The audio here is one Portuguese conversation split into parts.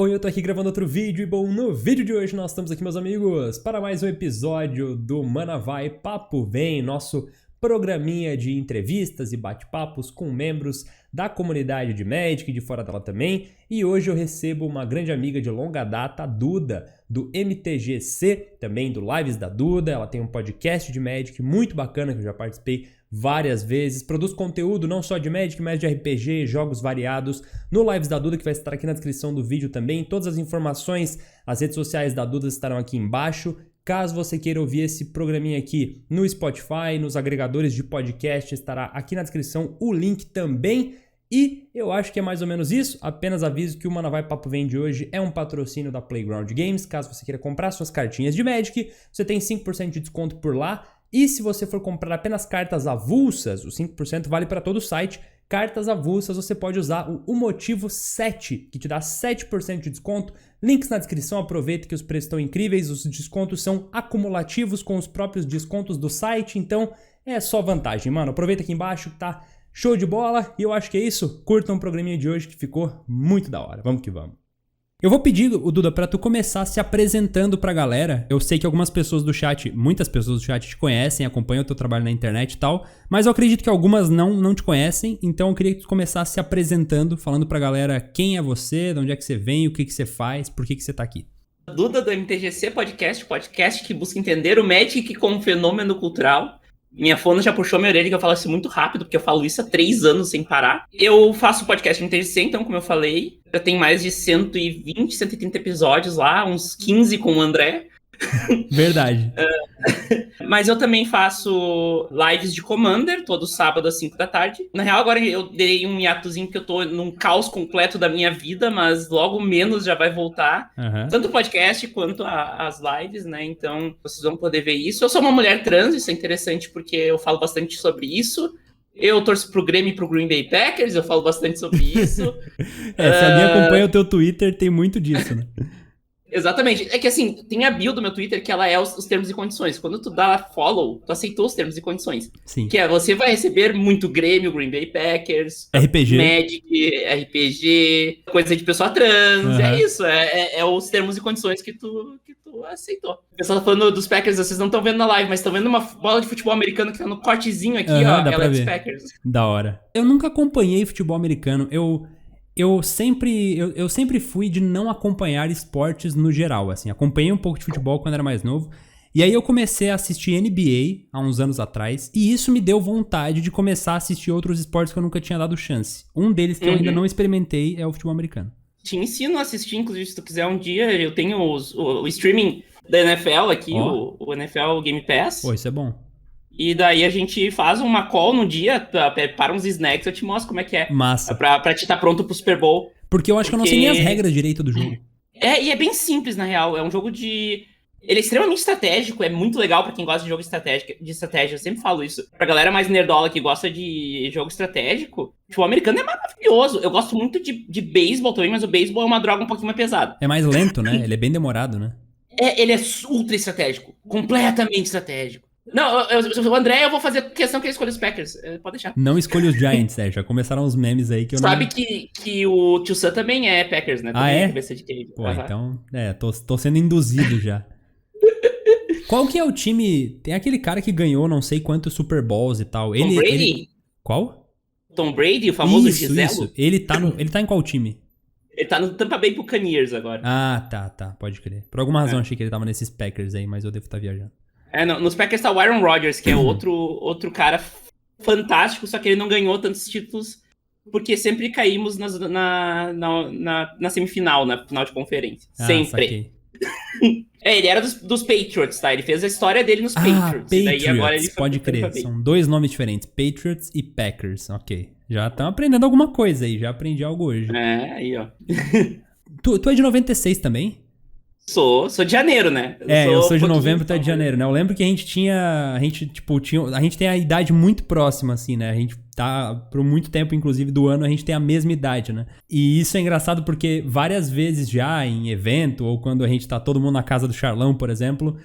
Oi, eu tô aqui gravando outro vídeo e bom, no vídeo de hoje nós estamos aqui, meus amigos, para mais um episódio do Mana Vai Papo Vem, nosso programinha de entrevistas e bate-papos com membros da comunidade de Magic e de fora dela também. E hoje eu recebo uma grande amiga de longa data, a Duda, do MTGC, também do Lives da Duda. Ela tem um podcast de Magic muito bacana que eu já participei várias vezes, produz conteúdo não só de Magic, mas de RPG, jogos variados, no Lives da Duda, que vai estar aqui na descrição do vídeo também. Todas as informações, as redes sociais da Duda estarão aqui embaixo. Caso você queira ouvir esse programinha aqui no Spotify, nos agregadores de podcast, estará aqui na descrição o link também. E eu acho que é mais ou menos isso. Apenas aviso que o Mana Vai Papo Vem de hoje é um patrocínio da Playground Games. Caso você queira comprar suas cartinhas de Magic, você tem 5% de desconto por lá. E se você for comprar apenas cartas avulsas, os 5% vale para todo o site. Cartas avulsas você pode usar o motivo 7, que te dá 7% de desconto. Links na descrição, aproveita que os preços estão incríveis, os descontos são acumulativos com os próprios descontos do site, então é só vantagem, mano. Aproveita aqui embaixo que tá show de bola e eu acho que é isso. Curtam o programinha de hoje que ficou muito da hora. Vamos que vamos. Eu vou pedir, Duda, pra tu começar se apresentando pra galera. Eu sei que algumas pessoas do chat, muitas pessoas do chat te conhecem, acompanham o teu trabalho na internet e tal, mas eu acredito que algumas não te conhecem, então eu queria que tu começasse se apresentando, falando pra galera quem é você, de onde é que você vem, o que você faz, por que você tá aqui. Duda do MTGC podcast que busca entender o Magic como fenômeno cultural. Minha fono já puxou minha orelha que eu falo isso muito rápido, porque eu falo isso há 3 anos sem parar. Eu faço podcast no MTGC, então, como eu falei, eu tenho mais de 120, 130 episódios lá, uns 15 com o André. Verdade. Mas eu também faço lives de Commander, todo sábado às 5 da tarde. Na real, agora eu dei um hiatozinho porque eu tô num caos completo da minha vida, mas logo menos já vai voltar. Tanto o podcast quanto as lives, né? Então, vocês vão poder ver isso. Eu sou uma mulher trans, isso é interessante porque eu falo bastante sobre isso. Eu torço pro Grêmio e pro Green Bay Packers, eu falo bastante sobre isso. Se alguém acompanha o teu Twitter, tem muito disso, né? Exatamente. É que assim, tem a bio do meu Twitter que ela é os termos e condições. Quando tu dá follow, tu aceitou os termos e condições. Sim. Que é, você vai receber muito Grêmio, Green Bay Packers, RPG. Magic, RPG, coisa de pessoa trans. É isso, é os termos e condições que tu aceitou. O pessoal tá falando dos Packers, vocês não estão vendo na live, mas estão vendo uma bola de futebol americano que tá no cortezinho aqui, ó. Ela é dos Packers. Da hora. Eu nunca acompanhei futebol americano. Eu sempre fui de não acompanhar esportes no geral, assim. Acompanhei um pouco de futebol quando era mais novo. E aí eu comecei a assistir NBA há uns anos atrás. E isso me deu vontade de começar a assistir outros esportes que eu nunca tinha dado chance. Um deles que eu ainda não experimentei é o futebol americano. Te ensino a assistir, inclusive, se tu quiser um dia. Eu tenho o streaming da NFL aqui, o NFL Game Pass. Pô, isso é bom. E daí a gente faz uma call no dia, para uns snacks, eu te mostro como é que é. Massa. Pra te estar pronto pro Super Bowl. Porque eu acho que eu não sei nem as regras direito do jogo. E é bem simples, na real. É um jogo de... Ele é extremamente estratégico, é muito legal pra quem gosta de jogo de estratégia. Eu sempre falo isso. Pra galera mais nerdola que gosta de jogo estratégico, o americano é maravilhoso. Eu gosto muito de beisebol também, mas o beisebol é uma droga um pouquinho mais pesada. É mais lento, né? Ele é bem demorado, né? Ele é ultra estratégico. Completamente estratégico. Não, o André, eu vou fazer questão que ele escolha os Packers. Pode deixar. Não escolha os Giants, né? Já começaram os memes aí que eu Sabe que o Tio Sam também é Packers, né? Também é? Cabeça de queijo. Pô, então... tô sendo induzido já. Qual que é o time... Tem aquele cara que ganhou não sei quantos Super Bowls e tal. Tom Brady? Qual? Tom Brady, o famoso Giselo? Isso. Ele tá em qual time? Ele tá no Tampa Bay Buccaneers agora. Ah, tá. Pode crer. Por alguma razão achei que ele tava nesses Packers aí, mas eu devo estar viajando. Nos Packers tá o Aaron Rodgers, que é outro cara fantástico, só que ele não ganhou tantos títulos porque sempre caímos na semifinal, na final de conferência. Sempre. Ele era dos Patriots, tá? Ele fez a história dele nos Patriots. E daí agora ele pode crer. São 2 nomes diferentes, Patriots e Packers. Ok. Já estão aprendendo alguma coisa aí, já aprendi algo hoje. Aí, ó. Tu é de 96 também? Sou de janeiro, né? Eu sou de novembro, tu é de janeiro, né? Eu lembro que a gente tem a idade muito próxima, assim, né? A gente tá, por muito tempo, inclusive, do ano, a gente tem a mesma idade, né? E isso é engraçado porque várias vezes já, em evento, ou quando a gente tá todo mundo na casa do Charlão, por exemplo,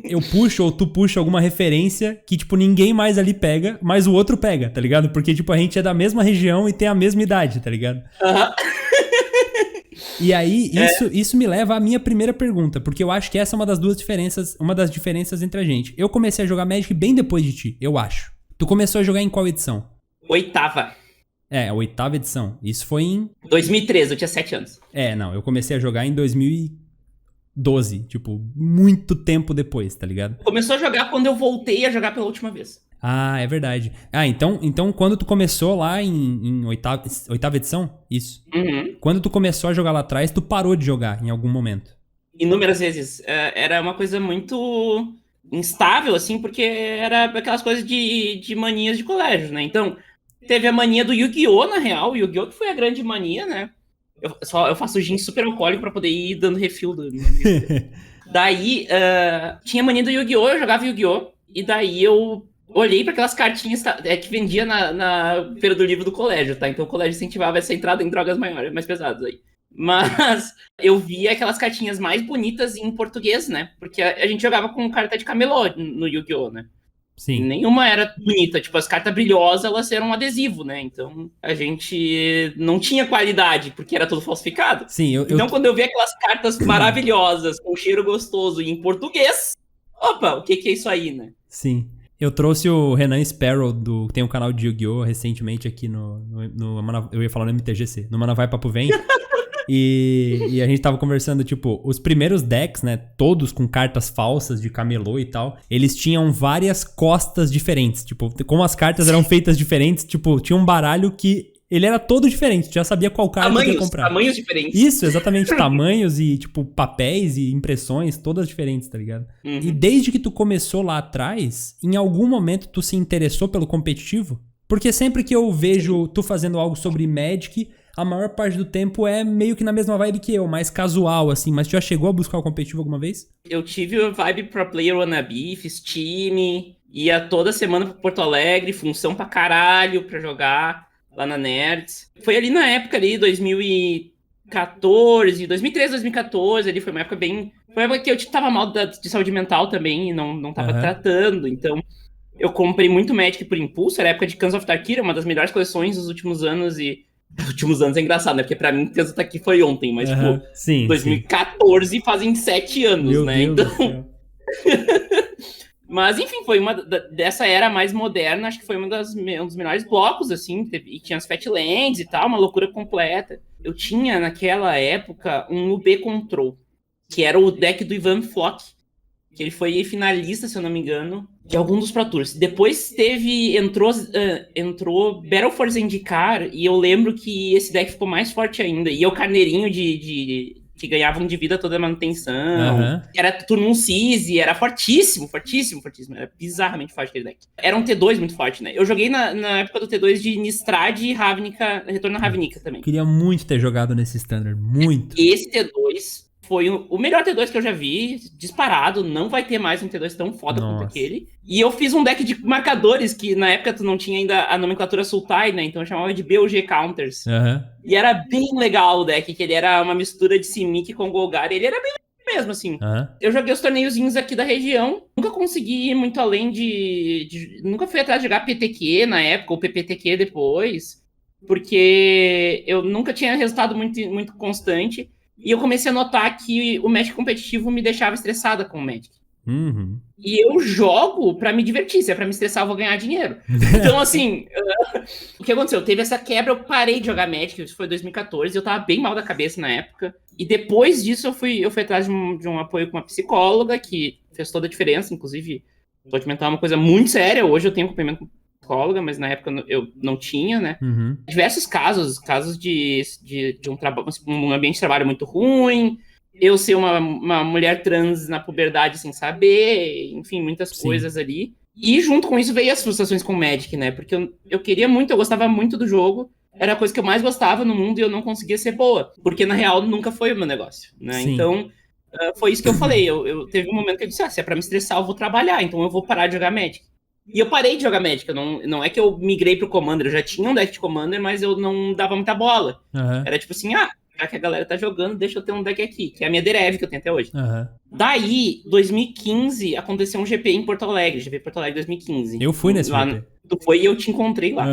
eu puxo ou tu puxa alguma referência que, tipo, ninguém mais ali pega, mas o outro pega, tá ligado? Porque, tipo, a gente é da mesma região e tem a mesma idade, tá ligado? E aí, isso me leva à minha primeira pergunta, porque eu acho que essa é uma das diferenças entre a gente. Eu comecei a jogar Magic bem depois de ti, eu acho. Tu começou a jogar em qual edição? 8ª. A 8ª edição. Isso foi em... 2013, eu tinha 7 anos. Não, eu comecei a jogar em 2012, tipo, muito tempo depois, tá ligado? Começou a jogar quando eu voltei a jogar pela última vez. Ah, é verdade. Então quando tu começou lá em 8ª edição? Isso. Uhum. Quando tu começou a jogar lá atrás, tu parou de jogar em algum momento. Inúmeras vezes. Era uma coisa muito instável, assim, porque era aquelas coisas de manias de colégio, né? Então, teve a mania do Yu-Gi-Oh! Na real. O Yu-Gi-Oh! Que foi a grande mania, né? Eu faço gin super alcoólico pra poder ir dando refil do... Daí, tinha a mania do Yu-Gi-Oh! Eu jogava Yu-Gi-Oh! E daí eu olhei para aquelas cartinhas que vendia na feira do livro do colégio, tá? Então o colégio incentivava essa entrada em drogas maiores, mais pesadas aí. Mas eu via aquelas cartinhas mais bonitas em português, né? Porque a gente jogava com carta de camelô no Yu-Gi-Oh!, né? Sim. Nenhuma era bonita. Tipo, as cartas brilhosas, elas eram um adesivo, né? Então a gente não tinha qualidade, porque era tudo falsificado. Sim, então quando eu vi aquelas cartas maravilhosas, com cheiro gostoso e em português, opa, o que é isso aí, né? Sim. Eu trouxe o Renan Sparrow, tem um canal de Yu-Gi-Oh! Recentemente aqui no eu ia falar no MTGC, no Manavai Papo Vem. E a gente tava conversando, tipo, os primeiros decks, né, todos com cartas falsas de camelô e tal, eles tinham várias costas diferentes. Tipo, como as cartas eram feitas diferentes, tipo, tinha um baralho que ele era todo diferente, já sabia qual carta que ia comprar. Tamanhos diferentes. Isso, exatamente, tamanhos e, tipo, papéis e impressões, todas diferentes, tá ligado? Uhum. E desde que tu começou lá atrás, em algum momento tu se interessou pelo competitivo? Porque sempre que eu vejo tu fazendo algo sobre Magic, a maior parte do tempo é meio que na mesma vibe que eu, mais casual, assim. Mas tu já chegou a buscar o competitivo alguma vez? Eu tive a vibe pro player wannabe, fiz time, ia toda semana pra Porto Alegre, função pra caralho pra jogar lá na Nerds. Foi ali na época ali, 2013, 2014, ali foi uma época bem... Foi uma época que eu tava mal de saúde mental também e não tava tratando, então... Eu comprei muito Magic por impulso, era a época de Khans of Tarkir, uma das melhores coleções dos últimos anos e... Os últimos anos é engraçado, né? Porque pra mim, Khans of Tarkir foi ontem, mas tipo... Sim, 2014 fazem 7 anos, Meu né? Deus então... Mas, enfim, foi uma dessa era mais moderna, acho que foi um dos melhores blocos, assim, e tinha as Fatlands e tal, uma loucura completa. Eu tinha, naquela época, um UB Control, que era o deck do Ivan Flock, que ele foi finalista, se eu não me engano, de algum dos Pro Tours. Depois entrou Battle for Zendikar, e eu lembro que esse deck ficou mais forte ainda, e o carneirinho que ganhavam de vida toda a manutenção. Era turno 1 Seize, era fortíssimo. Era bizarramente forte aquele deck. Era um T2 muito forte, né? Eu joguei na época do T2 de Nistrad e Ravnica, Retorno a Ravnica também. Queria muito ter jogado nesse Standard, muito. Esse T2 foi o melhor T2 que eu já vi, disparado. Não vai ter mais um T2 tão foda quanto aquele. E eu fiz um deck de marcadores, que na época tu não tinha ainda a nomenclatura Sultai, né? Então eu chamava de BUG Counters. E era bem legal o deck, que ele era uma mistura de Simic com Golgari. Ele era bem mesmo, assim. Eu joguei os torneiozinhos aqui da região. Nunca consegui ir muito além nunca fui atrás de jogar PTQ na época, ou PPTQ depois. Porque eu nunca tinha resultado muito, muito constante. E eu comecei a notar que o Magic competitivo me deixava estressada com o Magic. Uhum. E eu jogo pra me divertir. Se é pra me estressar, eu vou ganhar dinheiro. Então, assim, o que aconteceu? Teve essa quebra, eu parei de jogar Magic, isso foi 2014, eu tava bem mal da cabeça na época. E depois disso, eu fui atrás de um apoio com uma psicóloga, que fez toda a diferença, inclusive, saúde mental é uma coisa muito séria. Hoje eu tenho acompanhamento com psicóloga, mas na época eu não tinha, né? Uhum. Diversos casos de um ambiente de trabalho muito ruim, eu ser uma mulher trans na puberdade sem saber, enfim, muitas coisas ali. E junto com isso veio as frustrações com o Magic, né? Porque eu queria muito, eu gostava muito do jogo, era a coisa que eu mais gostava no mundo e eu não conseguia ser boa, porque na real nunca foi o meu negócio, né? Sim. Então, foi isso que eu falei, eu teve um momento que eu disse, se é pra me estressar, eu vou trabalhar, então eu vou parar de jogar Magic. E eu parei de jogar Magic, não é que eu migrei pro Commander, eu já tinha um deck de Commander, mas eu não dava muita bola. Era tipo assim, já que a galera tá jogando, deixa eu ter um deck aqui, que é a minha Derev, que eu tenho até hoje. Daí, 2015, aconteceu um GP em Porto Alegre, GP Porto Alegre 2015. Eu fui nesse GP. Tu foi e eu te encontrei lá.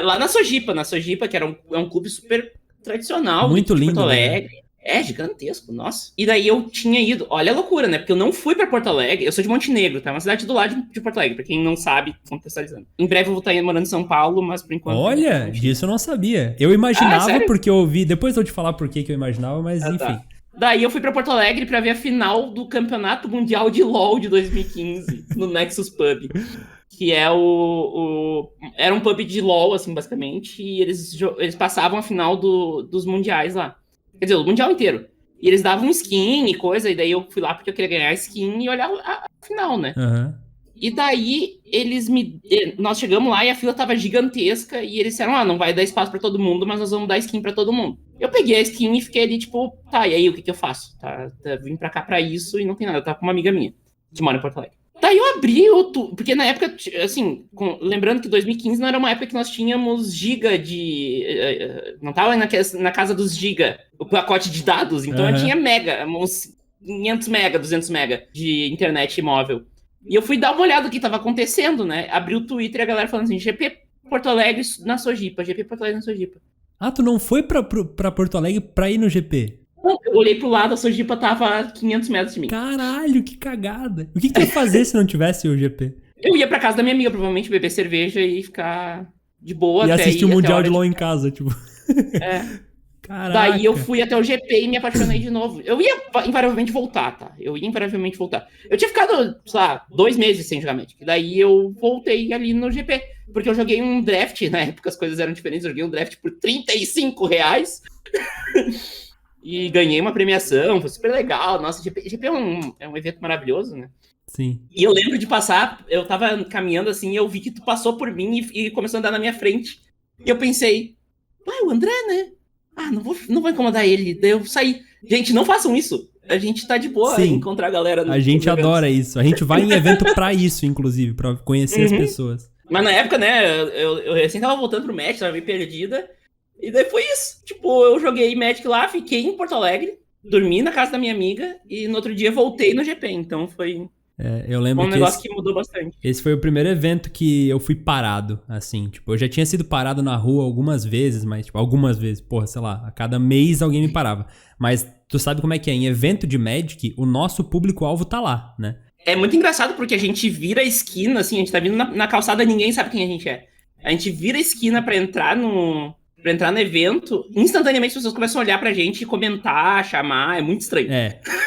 Lá na Sojipa, que era um clube super tradicional Muito de lindo, Porto né? Alegre. É gigantesco, nossa. E daí eu tinha ido, olha a loucura, né? Porque eu não fui pra Porto Alegre, eu sou de Montenegro, tá? Uma cidade do lado de Porto Alegre, pra quem não sabe, contextualizando. Em breve eu vou estar morando em São Paulo, mas por enquanto ainda tô em Olha, Montenegro. disso eu não sabia. Eu Ah, imaginava sério? porque eu ouvi. Depois eu vou te falar por que eu imaginava, mas Ah, enfim. tá. Daí eu fui pra Porto Alegre pra ver a final do Campeonato Mundial de LoL de 2015, no Nexus Pub. Que é Era um pub de LoL, assim, basicamente, e eles passavam a final dos mundiais lá. Quer dizer, o mundial inteiro. E eles davam skin e coisa, e daí eu fui lá porque eu queria ganhar skin e olhar a final, né? Aham. E daí nós chegamos lá e a fila tava gigantesca e eles disseram: "Ah, não vai dar espaço pra todo mundo, mas nós vamos dar skin pra todo mundo". Eu peguei a skin e fiquei ali tipo, tá, e aí o que eu faço? Vim pra cá pra isso e não tem nada. Eu tava com uma amiga minha que mora em Porto Alegre. Daí eu abri porque na época, assim, lembrando que 2015 não era uma época que nós tínhamos giga não tava na casa dos giga, o pacote de dados, então eu tinha Aham. mega, uns 500 mega, 200 mega de internet móvel. E eu fui dar uma olhada no que estava acontecendo, né? Abri o Twitter e a galera falando assim: GP Porto Alegre na Sojipa, GP Porto Alegre na Sojipa. Ah, tu não foi pra Porto Alegre pra ir no GP? Eu olhei pro lado, a Sojipa tava a 500 metros de mim. Caralho, que cagada. O que tu ia fazer se não tivesse o GP? Eu ia pra casa da minha amiga, provavelmente beber cerveja e ficar de boa E até assistir o ir até a Mundial de hora LoL de... em casa, tipo. É. Daí eu Caraca. fui até o GP e me apaixonei de novo. Eu ia invariavelmente voltar, tá? Eu ia invariavelmente voltar. Eu tinha ficado, sei lá, 2 meses sem jogar Magic. Daí eu voltei ali no GP. Porque eu joguei um draft, na época as coisas eram diferentes. Eu joguei um draft por R$ 35. E ganhei uma premiação, foi super legal. Nossa, GP é um evento maravilhoso, né? Sim. E eu lembro de passar, eu tava caminhando assim, e eu vi que tu passou por mim e começou a andar na minha frente. E eu pensei, o André, né? Ah, não vou incomodar ele. Daí eu saí. Gente, não façam isso. A gente tá de boa em Sim. encontrar a galera A nos gente eventos. adora isso. A gente vai em evento pra isso, inclusive, pra conhecer as pessoas. Mas na época, né, eu recém tava voltando pro Magic, tava meio perdida. E daí foi isso. Tipo, eu joguei Magic lá, fiquei em Porto Alegre, dormi na casa da minha amiga e no outro dia voltei no GP. Então foi Eu lembro um que negócio que mudou bastante. esse foi o primeiro evento que eu fui parado, assim. Tipo, eu já tinha sido parado na rua algumas vezes, mas, tipo, algumas vezes. Porra, sei lá, a cada mês alguém me parava. Mas tu sabe como é que é? Em evento de Magic, o nosso público-alvo tá lá, né? É muito engraçado porque a gente vira a esquina, assim, a gente tá vindo na calçada e ninguém sabe quem a gente é. A gente vira a esquina pra entrar no evento, instantaneamente as pessoas começam a olhar pra gente, comentar, chamar, é muito estranho.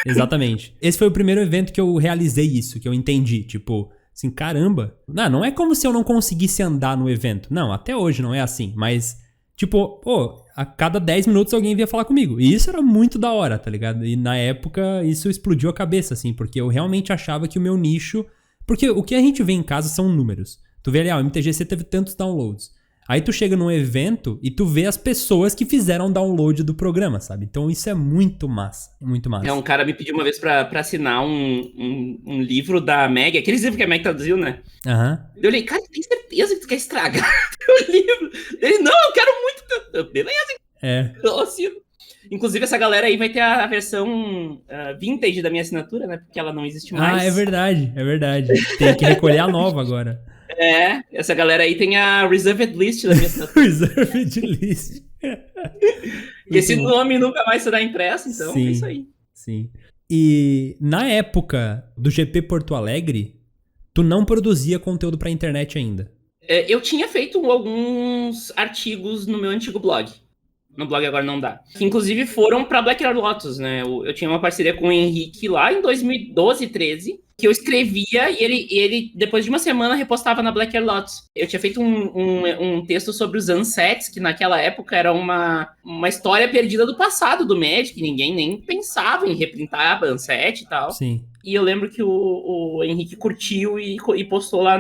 Exatamente. Esse foi o primeiro evento que eu realizei isso, que eu entendi. Tipo, assim, caramba. Não é como se eu não conseguisse andar no evento. Não, até hoje não é assim. Mas, tipo, pô, a cada 10 minutos alguém vinha falar comigo. E isso era muito da hora, tá ligado? E na época isso explodiu a cabeça, assim, porque eu realmente achava que o meu nicho. Porque o que a gente vê em casa são números. Tu vê ali, o MTGC teve tantos downloads. Aí tu chega num evento e tu vê as pessoas que fizeram download do programa, sabe? Então isso é muito massa, muito massa. Um cara me pediu uma vez pra assinar um livro da Meg, aqueles livros que a Meg traduziu, né? Aham. Eu olhei, cara, tem certeza que tu quer estragar o livro? Ele, não, eu quero muito. Beleza, eu assino. Inclusive, essa galera aí vai ter a versão vintage da minha assinatura, né? Porque ela não existe mais. Ah, é verdade, é verdade. Tem que recolher a nova agora. Essa galera aí tem a Reserved List da minha assinatura. Reserved List. Esse nome nunca mais será impresso, então sim, é isso aí. Sim. E na época do GP Porto Alegre, tu não produzia conteúdo pra internet ainda. Eu tinha feito alguns artigos no meu antigo blog. No blog agora não dá. Que inclusive foram pra Black Air Lotus, né? Eu tinha uma parceria com o Henrique lá em 2012, 13, que eu escrevia e ele depois de uma semana, repostava na Black Air Lotus. Eu tinha feito um texto sobre os Unsets, que naquela época era uma história perdida do passado do Magic, ninguém nem pensava em reprintar Unset e tal. Sim. E eu lembro que o Henrique curtiu e postou lá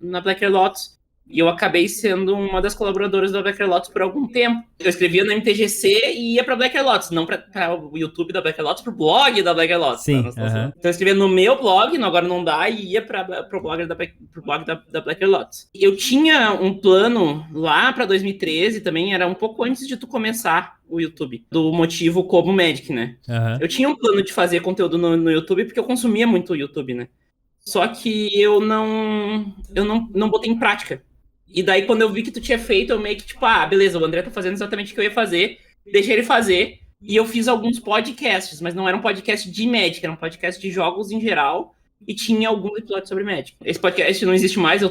na Black Air Lotus. E eu acabei sendo uma das colaboradoras da Black Air Lotus por algum tempo. Eu escrevia no MTGC e ia pra Black Air Lotus, não pra o YouTube da Black Air Lotus, pro blog da Black Air Lotus. Sim, Então eu escrevia no meu blog, agora não dá, e ia pro blog da Black Air Lotus. Eu tinha um plano lá pra 2013 também, era um pouco antes de tu começar o YouTube, do motivo como Magic, né? Eu tinha um plano de fazer conteúdo no YouTube, porque eu consumia muito o YouTube, né? Só que eu não botei em prática. E daí, quando eu vi que tu tinha feito, eu meio que, tipo, beleza, o André tá fazendo exatamente o que eu ia fazer. deixei ele fazer, e eu fiz alguns podcasts, mas não era um podcast de Magic, era um podcast de jogos em geral, e tinha alguns episódios sobre Magic. Esse podcast não existe mais, eu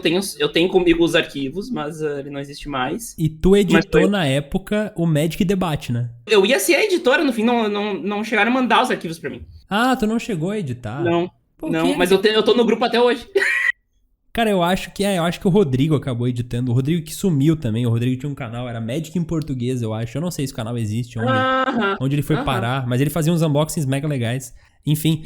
tenho comigo os arquivos, mas ele não existe mais. E tu editou na época o Magic Debate, né? Eu ia ser a editora, no fim não chegaram a mandar os arquivos pra mim. Ah, tu não chegou a editar? Não, mas eu tô no grupo até hoje. Cara, eu acho que o Rodrigo acabou editando. O Rodrigo que sumiu também. O Rodrigo tinha um canal, era Magic em português, eu acho. Eu não sei se o canal existe, onde ele foi parar, mas ele fazia uns unboxings mega legais. Enfim,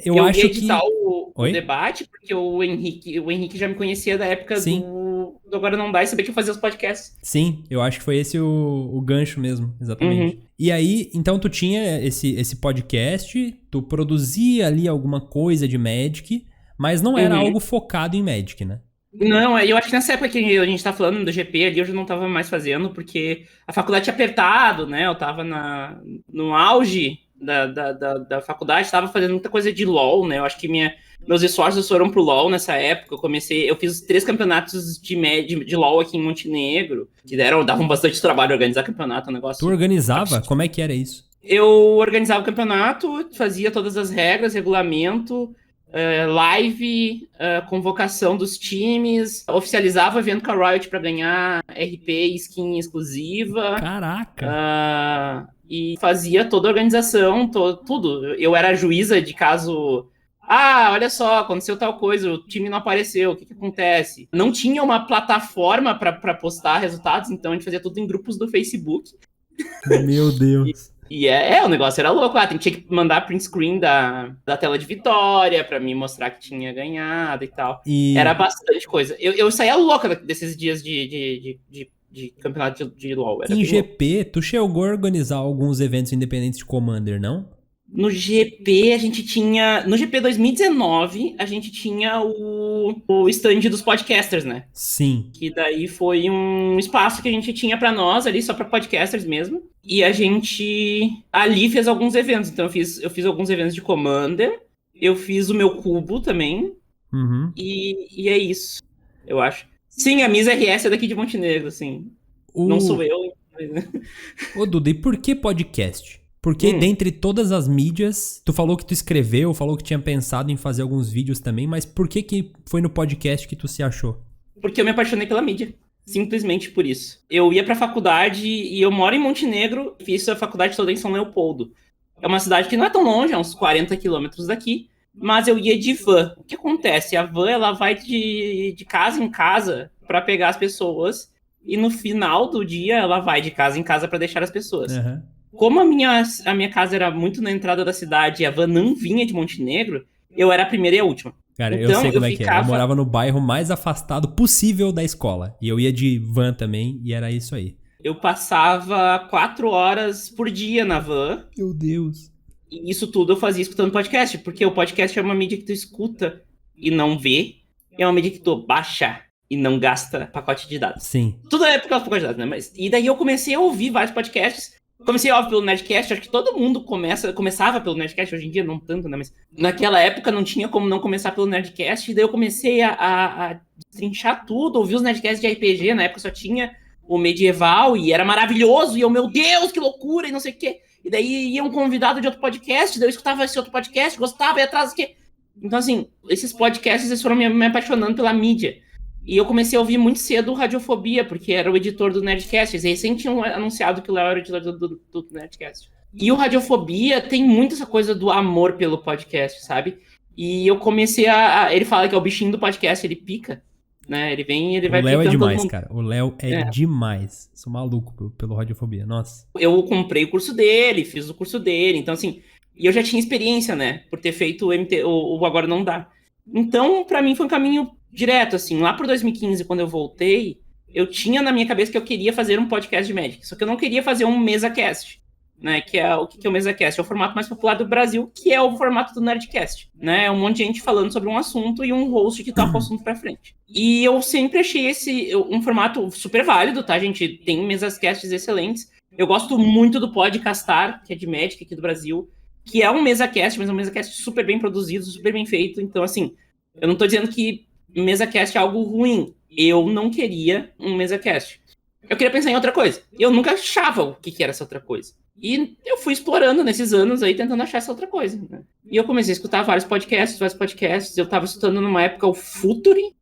eu acho ia editar que... o debate, porque o Henrique já me conhecia da época do Agora Não Dá e sabia que eu fazia os podcasts. Sim, eu acho que foi esse o gancho mesmo, exatamente. Uhum. E aí, então tu tinha esse podcast, tu produzia ali alguma coisa de Magic, mas não era algo focado em Magic, né? Não, eu acho que nessa época que a gente tá falando do GP ali, eu já não tava mais fazendo, porque a faculdade tinha apertado, né? Eu tava no auge da faculdade, tava fazendo muita coisa de LoL, né? Eu acho que meus esforços foram pro LoL nessa época. Eu fiz 3 campeonatos de LoL aqui em Montenegro, que davam bastante trabalho organizar campeonato, um negócio. Tu organizava? Como é que era isso? Eu organizava o campeonato, fazia todas as regras, regulamento, live, convocação dos times, oficializava evento com a Riot para ganhar RP e skin exclusiva. Caraca! E fazia toda a organização, tudo. Eu era juíza de caso... olha só, aconteceu tal coisa, o time não apareceu, o que acontece? Não tinha uma plataforma para postar resultados, então a gente fazia tudo em grupos do Facebook. Meu Deus! E o negócio era louco. Tinha que mandar print screen da tela de vitória pra me mostrar que tinha ganhado e tal. Era bastante coisa. Eu saía louca desses dias de campeonato de LoL. Em GP, tu chegou a organizar alguns eventos independentes de Commander, não? No GP, a gente tinha... No GP 2019, a gente tinha o stand dos podcasters, né? Sim. Que daí foi um espaço que a gente tinha pra nós ali, só pra podcasters mesmo. E a gente ali fez alguns eventos. Então eu fiz alguns eventos de Commander. Eu fiz o meu cubo também. Uhum. E é isso, eu acho. Sim, a Miss RS é daqui de Montenegro, assim. Não sou eu. Ô, Duda, e por que podcast? Porque dentre todas as mídias, tu falou que tu escreveu, falou que tinha pensado em fazer alguns vídeos também, mas por que foi no podcast que tu se achou? Porque eu me apaixonei pela mídia. Simplesmente por isso. Eu ia pra faculdade e eu moro em Montenegro, fiz a faculdade toda em São Leopoldo. É uma cidade que não é tão longe, é uns 40 quilômetros daqui, mas eu ia de van. O que acontece? A van, ela vai de casa em casa pra pegar as pessoas e no final do dia ela vai de casa em casa pra deixar as pessoas. Uhum. Como a minha casa era muito na entrada da cidade e a van não vinha de Montenegro, eu era a primeira e a última. Cara, então, eu sei como é que é. Eu morava no bairro mais afastado possível da escola. E eu ia de van também, e era isso aí. Eu passava 4 horas por dia na van. Meu Deus. E isso tudo eu fazia escutando podcast, porque o podcast é uma mídia que tu escuta e não vê. É uma mídia que tu baixa e não gasta pacote de dados. Sim. Tudo é por causa do pacote de dados, né? E daí eu comecei a ouvir vários podcasts. Comecei, óbvio, pelo Nerdcast. Acho que todo mundo começava pelo Nerdcast. Hoje em dia não tanto, né? Mas naquela época não tinha como não começar pelo Nerdcast. E daí eu comecei a destrinchar tudo. Ouvir os Nerdcasts de RPG. Na época só tinha o medieval e era maravilhoso. E eu, meu Deus, que loucura! E não sei o quê. E daí ia um convidado de outro podcast. Daí eu escutava esse outro podcast, gostava, ia atrás do quê. Então, assim, esses podcasts eles foram me apaixonando pela mídia. E eu comecei a ouvir muito cedo o Radiofobia, porque era o editor do Nerdcast. Eles recém tinham anunciado que o Léo era o editor do Nerdcast. E o Radiofobia tem muito essa coisa do amor pelo podcast, sabe? E eu comecei ele fala que é o bichinho do podcast, ele pica, né? Ele vem e ele vai picando. O Léo é demais, cara. O Léo é demais. Sou maluco pelo Radiofobia, nossa. Eu comprei o curso dele, fiz o curso dele. Então, assim, e eu já tinha experiência, né? Por ter feito o Agora Não Dá. Então, pra mim, foi um caminho direto, assim. Lá por 2015, quando eu voltei, eu tinha na minha cabeça que eu queria fazer um podcast de Magic. Só que eu não queria fazer um mesa-cast, né? Que é o que é o mesa-cast? É o formato mais popular do Brasil, que é o formato do Nerdcast, né? É um monte de gente falando sobre um assunto e um host que toca o assunto pra frente. E eu sempre achei um formato super válido, tá, gente? Tem mesas-casts excelentes. Eu gosto muito do Podcastar, que é de Magic aqui do Brasil, que é um mesa-cast, mas é um mesa-cast super bem produzido, super bem feito. Então, assim, eu não tô dizendo que mesa-cast é algo ruim. Eu não queria um mesa-cast. eu queria pensar em outra coisa. Eu nunca achava o que era essa outra coisa. E eu fui explorando nesses anos aí, tentando achar essa outra coisa, né? E eu comecei a escutar vários podcasts. Eu tava escutando numa época o Futuri,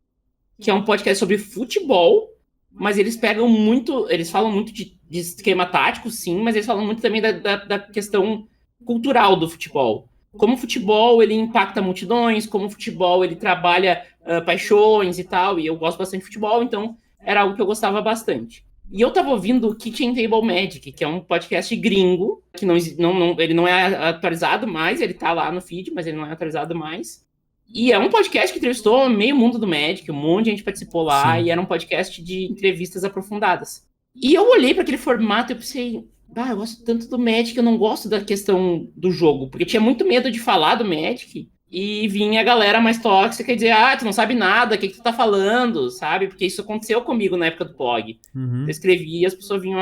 que é um podcast sobre futebol, mas eles falam muito de esquema tático, sim, mas eles falam muito também da questão cultural do futebol. Como o futebol, ele impacta multidões, como o futebol, ele trabalha paixões e tal, e eu gosto bastante de futebol, então era algo que eu gostava bastante. E eu tava ouvindo o Kitchen Table Magic, que é um podcast gringo, que ele não é atualizado mais, ele tá lá no feed, mas ele não é atualizado mais. E é um podcast que entrevistou meio mundo do Magic, um monte de gente participou lá, Sim. E era um podcast de entrevistas aprofundadas. E eu olhei para aquele formato e eu pensei, eu gosto tanto do Magic, eu não gosto da questão do jogo, porque eu tinha muito medo de falar do Magic, e vinha a galera mais tóxica e dizer, tu não sabe nada, o que tu tá falando, sabe? Porque isso aconteceu comigo na época do blog. Uhum. Eu escrevi e as pessoas vinham,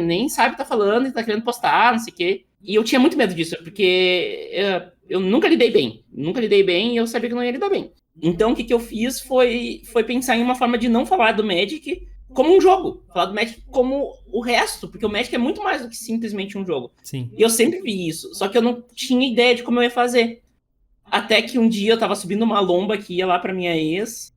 nem sabe o que tá falando, tá querendo postar, não sei o quê. E eu tinha muito medo disso, porque eu nunca lidei bem e eu sabia que não ia lidar bem. Então o que eu fiz foi pensar em uma forma de não falar do Magic como um jogo, falar do Magic como o resto, porque o Magic é muito mais do que simplesmente um jogo. Sim. E eu sempre vi isso, só que eu não tinha ideia de como eu ia fazer. Até que um dia eu tava subindo uma lomba que ia lá pra minha ex,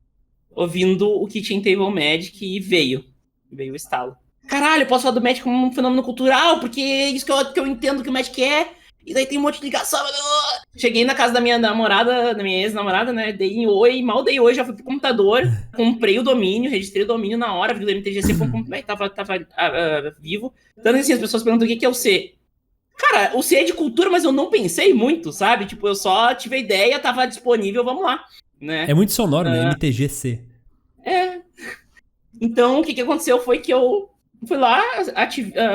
ouvindo o Kitchen Table Magic e veio o estalo. Caralho, eu posso falar do Magic como um fenômeno cultural, porque é isso que eu entendo que o Magic é, e daí tem um monte de ligação. Cheguei na casa da minha namorada, da minha ex-namorada, né, dei oi, mal dei oi, já fui pro computador, comprei o domínio, registrei o domínio na hora, vi o MTGC, tava vivo. Então, assim, as pessoas perguntam o que é o C. Cara, o C é de cultura, mas eu não pensei muito, sabe? Tipo, eu só tive a ideia, tava disponível, vamos lá, né? É muito sonoro, né? MTGC. Então, o que aconteceu foi que eu fui lá,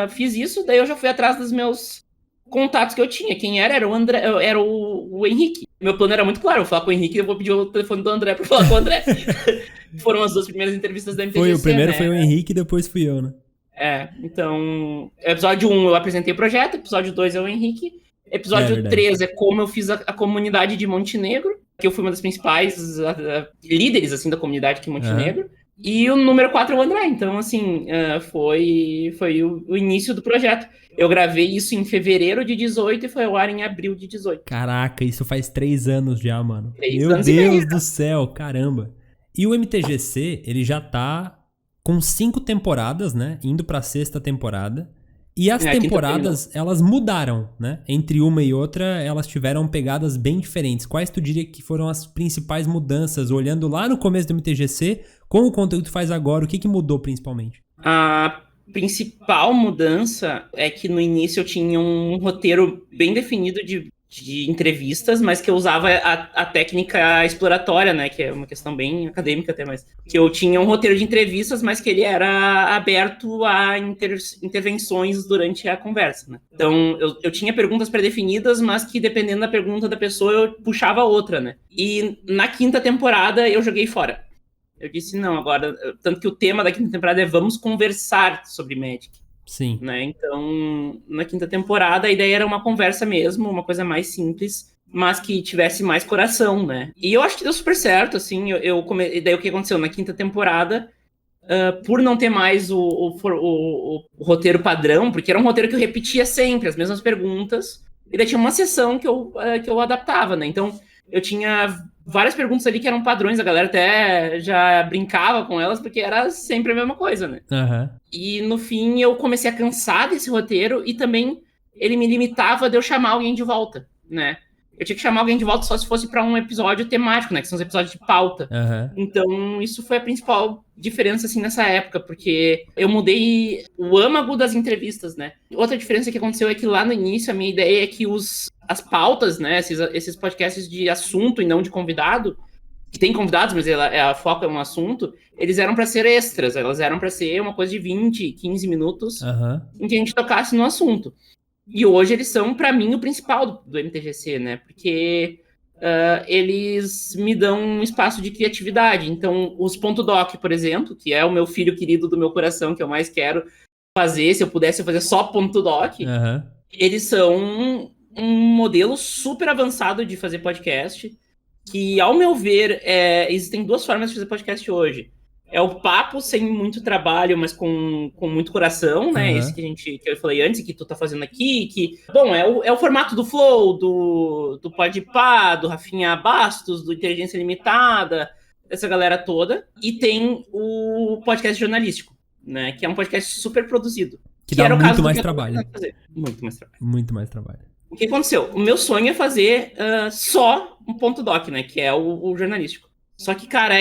fiz isso, daí eu já fui atrás dos meus contatos que eu tinha. Quem era o André, era o Henrique. Meu plano era muito claro, eu vou falar com o Henrique e eu vou pedir o telefone do André pra falar com o André. Foram as duas primeiras entrevistas da MTGC, o primeiro, né? Foi o Henrique e depois fui eu, né? Então, episódio 1 eu apresentei o projeto, episódio 2 é o Henrique, episódio 3 é como eu fiz a comunidade de Montenegro, que eu fui uma das principais líderes, assim, da comunidade aqui em Montenegro, e o número 4 é o André, então, assim, foi o início do projeto. Eu gravei isso em fevereiro de 18 e foi ao ar em abril de 18. Caraca, isso faz 3 anos já, mano. 3 Meu anos Deus do céu, caramba. E o MTGC, ele já tá com 5 temporadas, né? Indo pra 6ª temporada. E as temporadas, elas mudaram, né? Entre uma e outra, elas tiveram pegadas bem diferentes. Quais tu diria que foram as principais mudanças, olhando lá no começo do MTGC, com o conteúdo que tu faz agora, o que mudou principalmente? A principal mudança é que no início eu tinha um roteiro bem definido de entrevistas, mas que eu usava a técnica exploratória, né, que é uma questão bem acadêmica até, mas que eu tinha um roteiro de entrevistas, mas que ele era aberto a intervenções durante a conversa, né. Então, eu tinha perguntas pré-definidas, mas que dependendo da pergunta da pessoa, eu puxava outra, né. E na 5ª temporada eu joguei fora. Eu disse, não, agora, tanto que o tema da 5ª temporada é vamos conversar sobre Magic. Sim. Né? Então, na 5ª temporada, a ideia era uma conversa mesmo, uma coisa mais simples, mas que tivesse mais coração, né? E eu acho que deu super certo, assim, daí o que aconteceu? Na 5ª temporada, por não ter mais o roteiro padrão, porque era um roteiro que eu repetia sempre, as mesmas perguntas, e daí tinha uma sessão que eu adaptava, né? Então, eu tinha várias perguntas ali que eram padrões, a galera até já brincava com elas, porque era sempre a mesma coisa, né? Uhum. E no fim eu comecei a cansar desse roteiro e também ele me limitava de eu chamar alguém de volta, né? Eu tinha que chamar alguém de volta só se fosse para um episódio temático, né? Que são os episódios de pauta. Uhum. Então, isso foi a principal diferença, assim, nessa época, porque eu mudei o âmago das entrevistas, né? Outra diferença que aconteceu é que lá no início a minha ideia é que as pautas, né? Esses podcasts de assunto e não de convidado, que tem convidados, mas a foco é um assunto, eles eram para ser extras, elas eram para ser uma coisa de 20, 15 minutos em que a gente tocasse no assunto. E hoje eles são, para mim, o principal do MTGC, né? Porque eles me dão um espaço de criatividade. Então, os .doc, por exemplo, que é o meu filho querido do meu coração, que eu mais quero fazer, se eu pudesse fazer só .doc, eles são um modelo super avançado de fazer podcast, que, ao meu ver, existem 2 formas de fazer podcast hoje. É o papo sem muito trabalho, mas com muito coração, né? Esse que eu falei antes, que tu tá fazendo aqui, que... Bom, é o formato do Flow, do Podpah, do Rafinha Bastos, do Inteligência Limitada, essa galera toda. E tem o podcast jornalístico, né? Que é um podcast super produzido. Que dá era o muito caso mais do que trabalho. Muito mais trabalho. Muito mais trabalho. O que aconteceu? O meu sonho é fazer só um ponto doc, né? Que é o jornalístico. Só que, cara,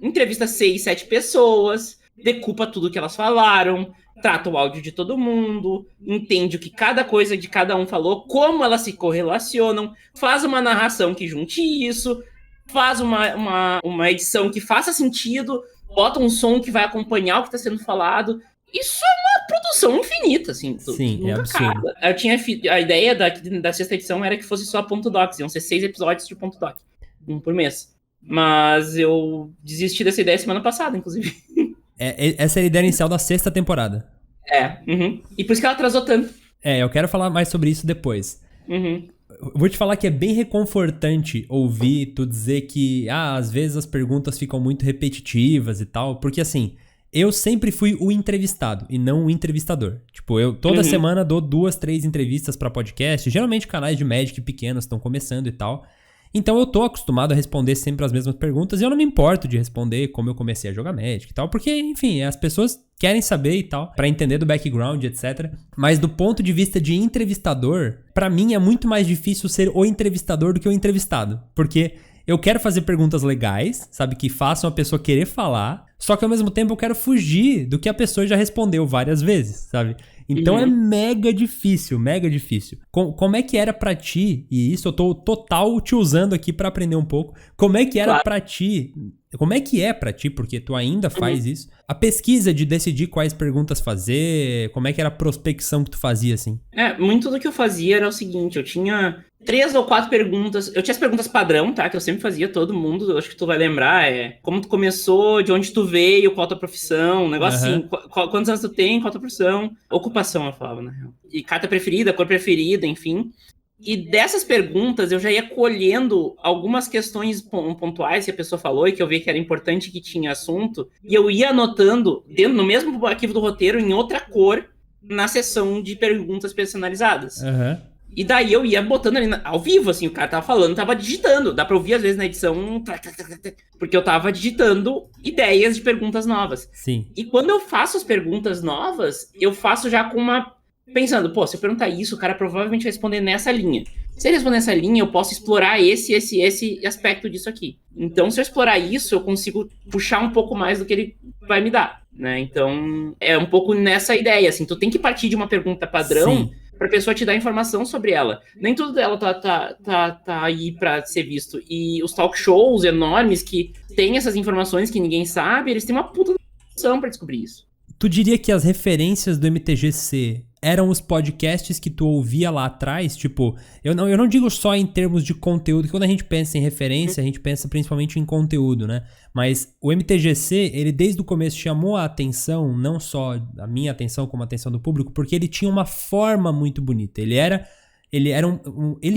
entrevista 6, 7 pessoas, decupa tudo que elas falaram, trata o áudio de todo mundo, entende o que cada coisa de cada um falou, como elas se correlacionam, faz uma narração que junte isso, faz uma edição que faça sentido, bota um som que vai acompanhar o que está sendo falado. Isso é uma produção infinita, assim. Sim, é absurdo. Acaba. Eu tinha a ideia da sexta edição era que fosse só ponto docs, iam ser 6 episódios de ponto doc, um por mês. Mas eu desisti dessa ideia semana passada, inclusive. Essa é a ideia inicial da 6ª temporada. E por isso que ela atrasou tanto. Eu quero falar mais sobre isso depois. Eu vou te falar que é bem reconfortante ouvir tu dizer que, às vezes as perguntas ficam muito repetitivas e tal, porque assim, eu sempre fui o entrevistado e não o entrevistador. Tipo, eu toda semana dou 2, 3 entrevistas pra podcast, geralmente canais de Magic pequenos estão começando e tal. Então eu tô acostumado a responder sempre as mesmas perguntas e eu não me importo de responder como eu comecei a jogar Magic e tal, porque, enfim, as pessoas querem saber e tal, pra entender do background, etc. Mas do ponto de vista de entrevistador, pra mim é muito mais difícil ser o entrevistador do que o entrevistado, porque eu quero fazer perguntas legais, sabe, que façam a pessoa querer falar, só que ao mesmo tempo eu quero fugir do que a pessoa já respondeu várias vezes, sabe? Então é mega difícil, mega difícil. Como é que era pra ti, e isso eu tô total te usando aqui pra aprender um pouco, como é que era pra ti, como é que é pra ti, porque tu ainda faz isso, a pesquisa de decidir quais perguntas fazer, como é que era a prospecção que tu fazia, assim? Muito do que eu fazia era o seguinte, eu tinha 3 ou 4 perguntas, eu tinha as perguntas padrão, tá, que eu sempre fazia, todo mundo, eu acho que tu vai lembrar, como tu começou, de onde tu veio, qual a tua profissão, um negócio assim, quantos anos tu tem, qual a tua profissão, ocupação eu falava, na real, e carta preferida, cor preferida, enfim. E dessas perguntas eu já ia colhendo algumas questões pontuais que a pessoa falou e que eu vi que era importante, que tinha assunto, e eu ia anotando dentro, no mesmo arquivo do roteiro, em outra cor, na seção de perguntas personalizadas. E daí eu ia botando ali ao vivo, assim, o cara tava falando, tava digitando. Dá pra ouvir às vezes na edição, porque eu tava digitando ideias de perguntas novas. Sim. E quando eu faço as perguntas novas, eu faço já com pensando, se eu perguntar isso, o cara provavelmente vai responder nessa linha. Se ele responder nessa linha, eu posso explorar esse aspecto disso aqui. Então, se eu explorar isso, eu consigo puxar um pouco mais do que ele vai me dar, né? Então, é um pouco nessa ideia, assim. Tu tem que partir de uma pergunta padrão pra pessoa te dar informação sobre ela. Nem tudo dela tá aí pra ser visto. E os talk shows enormes que tem essas informações que ninguém sabe, eles têm uma puta informação pra descobrir isso. Tu diria que as referências do MTGC eram os podcasts que tu ouvia lá atrás? Tipo, eu não digo só em termos de conteúdo, que quando a gente pensa em referência, a gente pensa principalmente em conteúdo, né? Mas o MTGC, ele desde o começo chamou a atenção, não só a minha atenção como a atenção do público, porque ele tinha uma forma muito bonita. Ele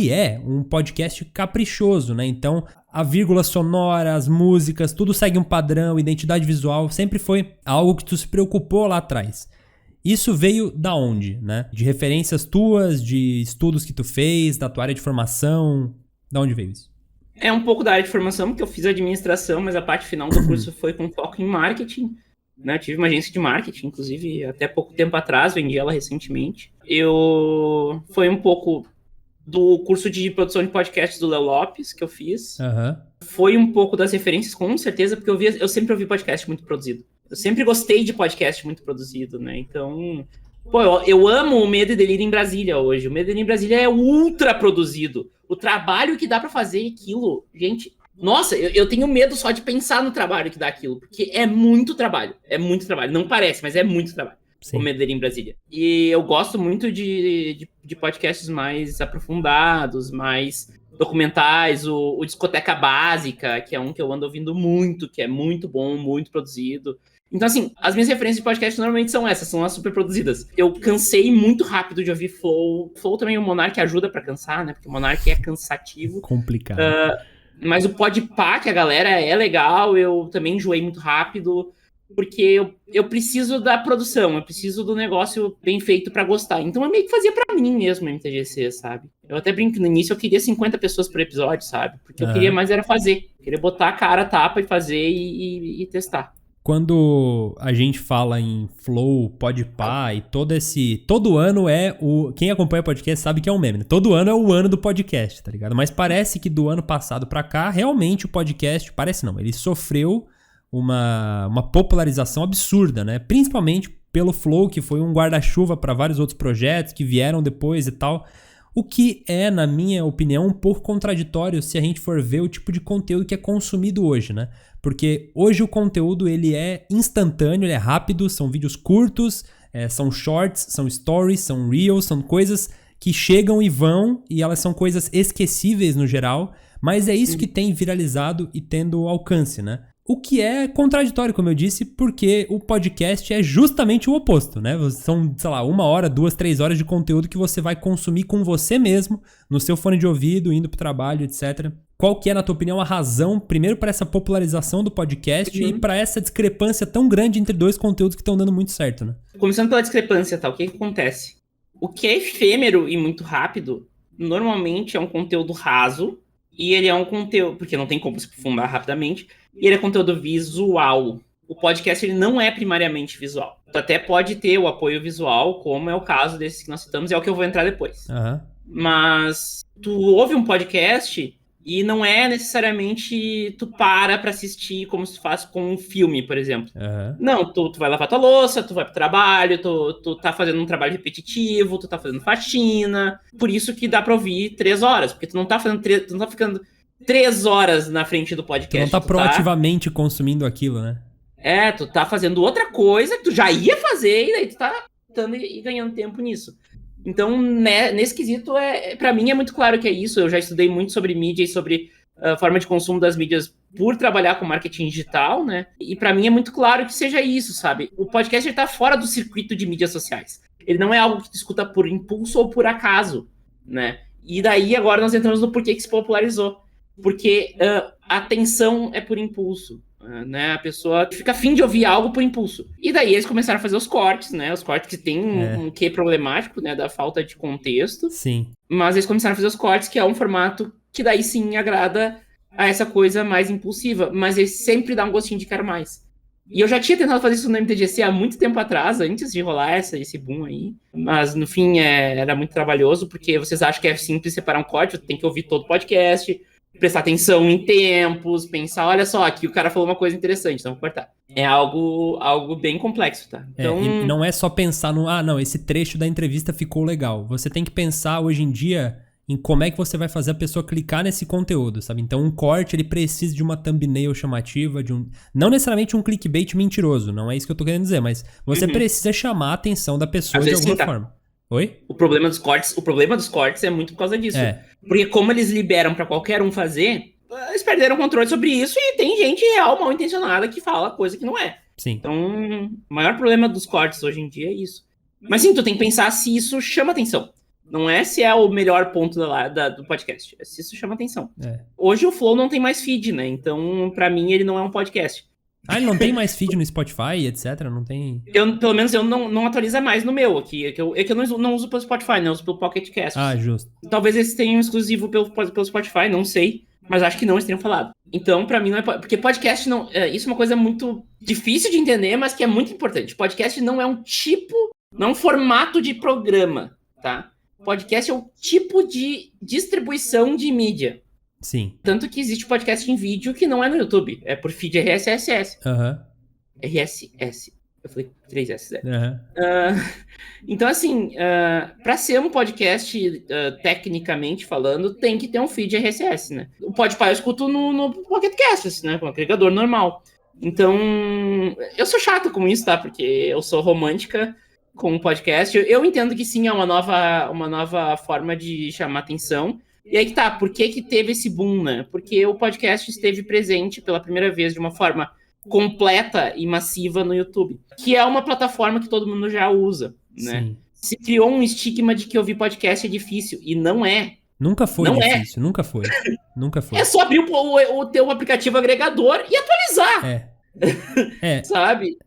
é um podcast caprichoso, né? Então, a vírgula sonora, as músicas, tudo segue um padrão, identidade visual, sempre foi algo que tu se preocupou lá atrás. Isso veio da onde, né? De referências tuas, de estudos que tu fez, da tua área de formação, da onde veio isso? É um pouco da área de formação, porque eu fiz administração, mas a parte final do curso foi com foco em marketing, né? Eu tive uma agência de marketing, inclusive, até pouco tempo atrás, vendi ela recentemente. Foi um pouco do curso de produção de podcasts do Léo Lopes, que eu fiz. Foi um pouco das referências, com certeza, porque eu sempre ouvi podcast muito produzido. Eu sempre gostei de podcast muito produzido, né? Então, eu amo o Medo e Delírio em Brasília hoje. O Medo e Delírio em Brasília é ultra produzido. O trabalho que dá pra fazer aquilo, gente... Nossa, eu tenho medo só de pensar no trabalho que dá aquilo, porque é muito trabalho. É muito trabalho. Não parece, mas é muito trabalho. Sim. O Medo e Delírio em Brasília. E eu gosto muito de podcasts mais aprofundados, mais documentais. O Discoteca Básica, que é um que eu ando ouvindo muito, que é muito bom, muito produzido. Então, assim, as minhas referências de podcast normalmente são essas, são as super produzidas. Eu cansei muito rápido de ouvir Flow. Flow também o Monark ajuda pra cansar, né? Porque o Monark é cansativo. Complicado. Mas o Podpah, que a galera é legal, eu também enjoei muito rápido, porque eu preciso da produção, eu preciso do negócio bem feito pra gostar. Então eu meio que fazia pra mim mesmo o MTGC, sabe? Eu até brinco, no início eu queria 50 pessoas por episódio, sabe? Porque eu queria mais era fazer. Eu queria botar a cara, a tapa e fazer e testar. Quando a gente fala em Flow, Podpah e todo ano é o... Quem acompanha o podcast sabe que é um meme, né? Todo ano é o ano do podcast, tá ligado? Mas parece que do ano passado pra cá, realmente o podcast... Parece não, ele sofreu uma popularização absurda, né? Principalmente pelo Flow, que foi um guarda-chuva pra vários outros projetos que vieram depois e tal. O que é, na minha opinião, um pouco contraditório se a gente for ver o tipo de conteúdo que é consumido hoje, né? Porque hoje o conteúdo ele é instantâneo, ele é rápido, são vídeos curtos, são shorts, são stories, são reels, são coisas que chegam e vão e elas são coisas esquecíveis no geral, mas é isso que tem viralizado e tendo alcance, né? O que é contraditório, como eu disse, porque o podcast é justamente o oposto, né? São, sei lá, 1 hora, 2, 3 horas de conteúdo que você vai consumir com você mesmo, no seu fone de ouvido, indo pro trabalho, etc. Qual que é, na tua opinião, a razão, primeiro, para essa popularização do podcast e para essa discrepância tão grande entre dois conteúdos que estão dando muito certo, né? Começando pela discrepância, tá? O que acontece? O que é efêmero e muito rápido, normalmente é um conteúdo raso, e ele é um conteúdo, porque não tem como se aprofundar rapidamente, e ele é conteúdo visual. O podcast ele não é primariamente visual. Tu até pode ter o apoio visual, como é o caso desses que nós citamos, e é o que eu vou entrar depois. Uhum. Mas tu ouve um podcast e não é necessariamente tu para assistir como se faz com um filme, por exemplo. Uhum. Não, tu vai lavar tua louça, tu vai pro trabalho, tu tá fazendo um trabalho repetitivo, tu tá fazendo faxina. Por isso que dá pra ouvir 3 horas, porque tu não tá ficando 3 horas na frente do podcast. Tu não tá proativamente consumindo aquilo, né? Tu tá fazendo outra coisa que tu já ia fazer e daí tu tá dando e ganhando tempo nisso. Então, né, nesse quesito, pra mim é muito claro que é isso. Eu já estudei muito sobre mídia e sobre a forma de consumo das mídias por trabalhar com marketing digital, né? E pra mim é muito claro que seja isso, sabe? O podcast ele tá fora do circuito de mídias sociais. Ele não é algo que tu escuta por impulso ou por acaso, né? E daí agora nós entramos no porquê que se popularizou. Porque a atenção é por impulso. Né? A pessoa fica afim de ouvir algo por impulso. E daí eles começaram a fazer os cortes, né? Os cortes que tem um quê problemático, né? Da falta de contexto. Sim. Mas eles começaram a fazer os cortes, que é um formato que daí sim agrada a essa coisa mais impulsiva. Mas ele sempre dá um gostinho de quero mais. E eu já tinha tentado fazer isso no MTGC há muito tempo atrás, antes de rolar esse boom aí. Mas, no fim, era muito trabalhoso, porque vocês acham que é simples separar um corte, tem que ouvir todo o podcast, prestar atenção em tempos, pensar, olha só, aqui o cara falou uma coisa interessante, então vou cortar. É algo bem complexo, tá? Então... E não é só pensar no, não, esse trecho da entrevista ficou legal. Você tem que pensar, hoje em dia, em como é que você vai fazer a pessoa clicar nesse conteúdo, sabe? Então, um corte, ele precisa de uma thumbnail chamativa, não necessariamente um clickbait mentiroso, não é isso que eu tô querendo dizer, mas você precisa chamar a atenção da pessoa de alguma forma. Oi? O problema dos cortes é muito por causa disso. Porque como eles liberam pra qualquer um fazer, eles perderam o controle sobre isso e tem gente real, mal intencionada, que fala coisa que não é. Sim. Então, o maior problema dos cortes hoje em dia é isso. Mas sim, tu tem que pensar se isso chama atenção. Não é se é o melhor ponto do podcast, é se isso chama atenção. Hoje o Flow não tem mais feed, né? Então, pra mim, ele não é um podcast. Ele não tem mais feed no Spotify, etc? Não tem... Pelo menos eu não atualiza mais no meu aqui. É que eu não uso pelo Spotify, né? Eu uso pelo Pocket Cast. Justo. Talvez eles tenham exclusivo pelo Spotify, não sei. Mas acho que não, eles teriam falado. Então, pra mim, não é... Porque podcast não... Isso é uma coisa muito difícil de entender, mas que é muito importante. Podcast não é um tipo... Não é um formato de programa, tá? Podcast é um tipo de distribuição de mídia. Sim. Tanto que existe podcast em vídeo que não é no YouTube. É por feed RSS. RSS. Eu falei 3S, né? Então, assim, para ser um podcast, tecnicamente falando, tem que ter um feed RSS, né? O Podpah eu escuto no Pocket Cast, né? Com um agregador normal. Então, eu sou chato com isso, tá? Porque eu sou romântica com o podcast. Eu entendo que sim, é uma nova forma de chamar atenção. E aí que tá, por que teve esse boom, né? Porque o podcast esteve presente pela primeira vez de uma forma completa e massiva no YouTube, que é uma plataforma que todo mundo já usa, né? Sim. Se criou um estigma de que ouvir podcast é difícil, e não é. Nunca foi Não difícil, nunca foi. Nunca foi. É só abrir o teu aplicativo agregador e atualizar, É. sabe?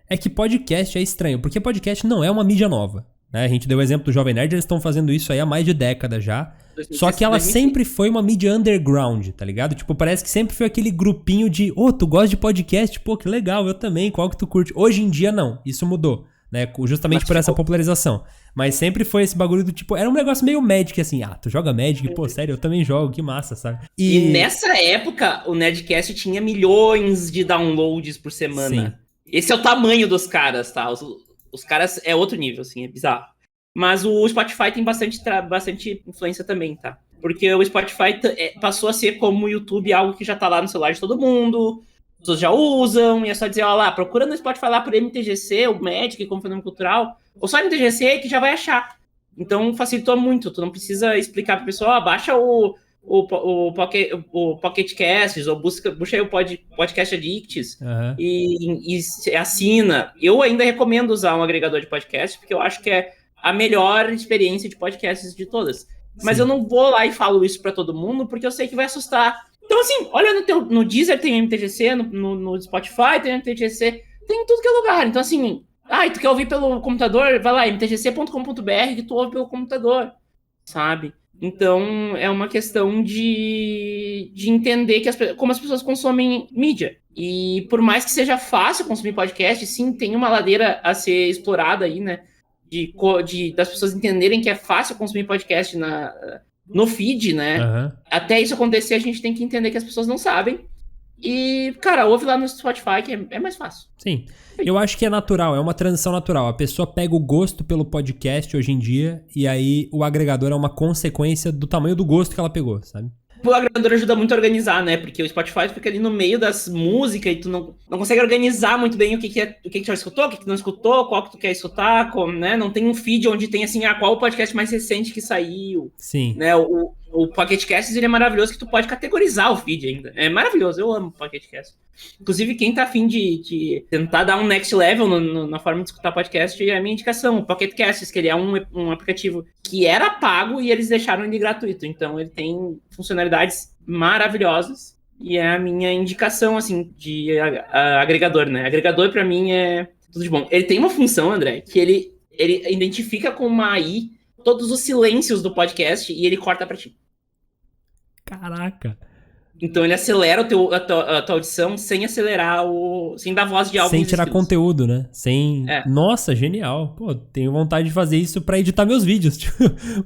É que podcast é estranho, porque podcast não é uma mídia nova. Né? A gente deu o exemplo do Jovem Nerd, eles estão fazendo isso aí há mais de década já. 2006, Só que ela 2005. sempre foi uma mídia underground, tá ligado? Tipo, parece que sempre foi aquele grupinho de, tu gosta de podcast? Pô, que legal, eu também, qual que tu curte? Hoje em dia não, isso mudou, né? Justamente Mas por essa ficou. popularização. Mas sempre foi esse bagulho do tipo, era um negócio meio Magic, assim, tu joga Magic? Pô, sério, eu também jogo, que massa, sabe? E nessa época, o Nerdcast tinha milhões de downloads por semana. Sim. Esse é o tamanho dos caras, tá? Os caras é outro nível, assim, é bizarro. Mas o Spotify tem bastante influência também, tá? Porque o Spotify passou a ser como o YouTube, algo que já tá lá no celular de todo mundo, as pessoas já usam, e é só dizer, ó lá, procura no Spotify lá por MTGC, o Magic, como fenômeno cultural, ou só MTGC que já vai achar. Então facilitou muito, tu não precisa explicar pra pessoa, baixa o Pocket Casts, ou busca aí o Podcast Addicts e assina. Eu ainda recomendo usar um agregador de podcast, porque eu acho que é a melhor experiência de podcasts de todas. Mas eu não vou lá e falo isso pra todo mundo, porque eu sei que vai assustar. Então, assim, olha no Deezer tem MTGC, no Spotify tem MTGC, tem em tudo que é lugar. Então, assim, e tu quer ouvir pelo computador? Vai lá, mtgc.com.br, que tu ouve pelo computador, sabe? Então, é uma questão de entender como as pessoas consomem mídia. E por mais que seja fácil consumir podcast, sim, tem uma ladeira a ser explorada aí, né? Das pessoas entenderem que é fácil consumir podcast no feed, né? Até isso acontecer, a gente tem que entender que as pessoas não sabem. E, cara, ouve lá no Spotify, que é mais fácil. Sim. Eu acho que é natural, é uma transição natural. A pessoa pega o gosto pelo podcast hoje em dia, e aí o agregador é uma consequência do tamanho do gosto que ela pegou, sabe? O agregador ajuda muito a organizar, né? Porque o Spotify fica ali no meio das músicas e tu não consegue organizar muito bem o que tu já escutou, o que não escutou, qual que tu quer escutar, né? Não tem um feed onde tem assim, qual o podcast mais recente que saiu. Sim. Né? O Pocket Casts, ele é maravilhoso que tu pode categorizar o feed ainda. É maravilhoso, eu amo o Pocket Casts. Inclusive, quem tá afim de tentar dar um next level na forma de escutar podcast, é a minha indicação, o Pocket Casts, que ele é um aplicativo que era pago e eles deixaram ele gratuito. Então, ele tem funcionalidades maravilhosas e é a minha indicação, assim, de agregador, né? Agregador, pra mim, é tudo de bom. Ele tem uma função, André, que ele identifica com uma AI todos os silêncios do podcast e ele corta pra ti. Caraca. Então ele acelera a tua audição sem acelerar sem dar voz de algo. Sem tirar conteúdo, né? Nossa, genial. Pô, tenho vontade de fazer isso pra editar meus vídeos. Tipo,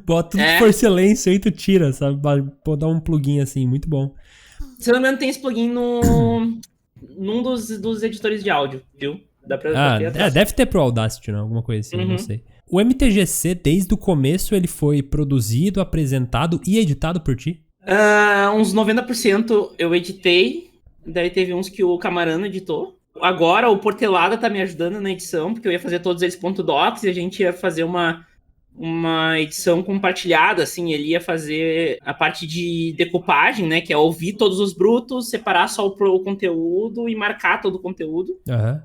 bota tudo por silêncio aí tu tira, sabe? Pô, dar um plugin assim, muito bom. Se não me engano, tem esse plugin num dos editores de áudio, viu? Dá pra ter deve ter pro Audacity, né? Alguma coisa assim, não sei. O MTGC, desde o começo, ele foi produzido, apresentado e editado por ti? Uns 90% eu editei, daí teve uns que o Camarano editou. Agora o Portelada tá me ajudando na edição, porque eu ia fazer todos eles .docs e a gente ia fazer uma edição compartilhada, assim, ele ia fazer a parte de decupagem, né, que é ouvir todos os brutos, separar só o conteúdo e marcar todo o conteúdo.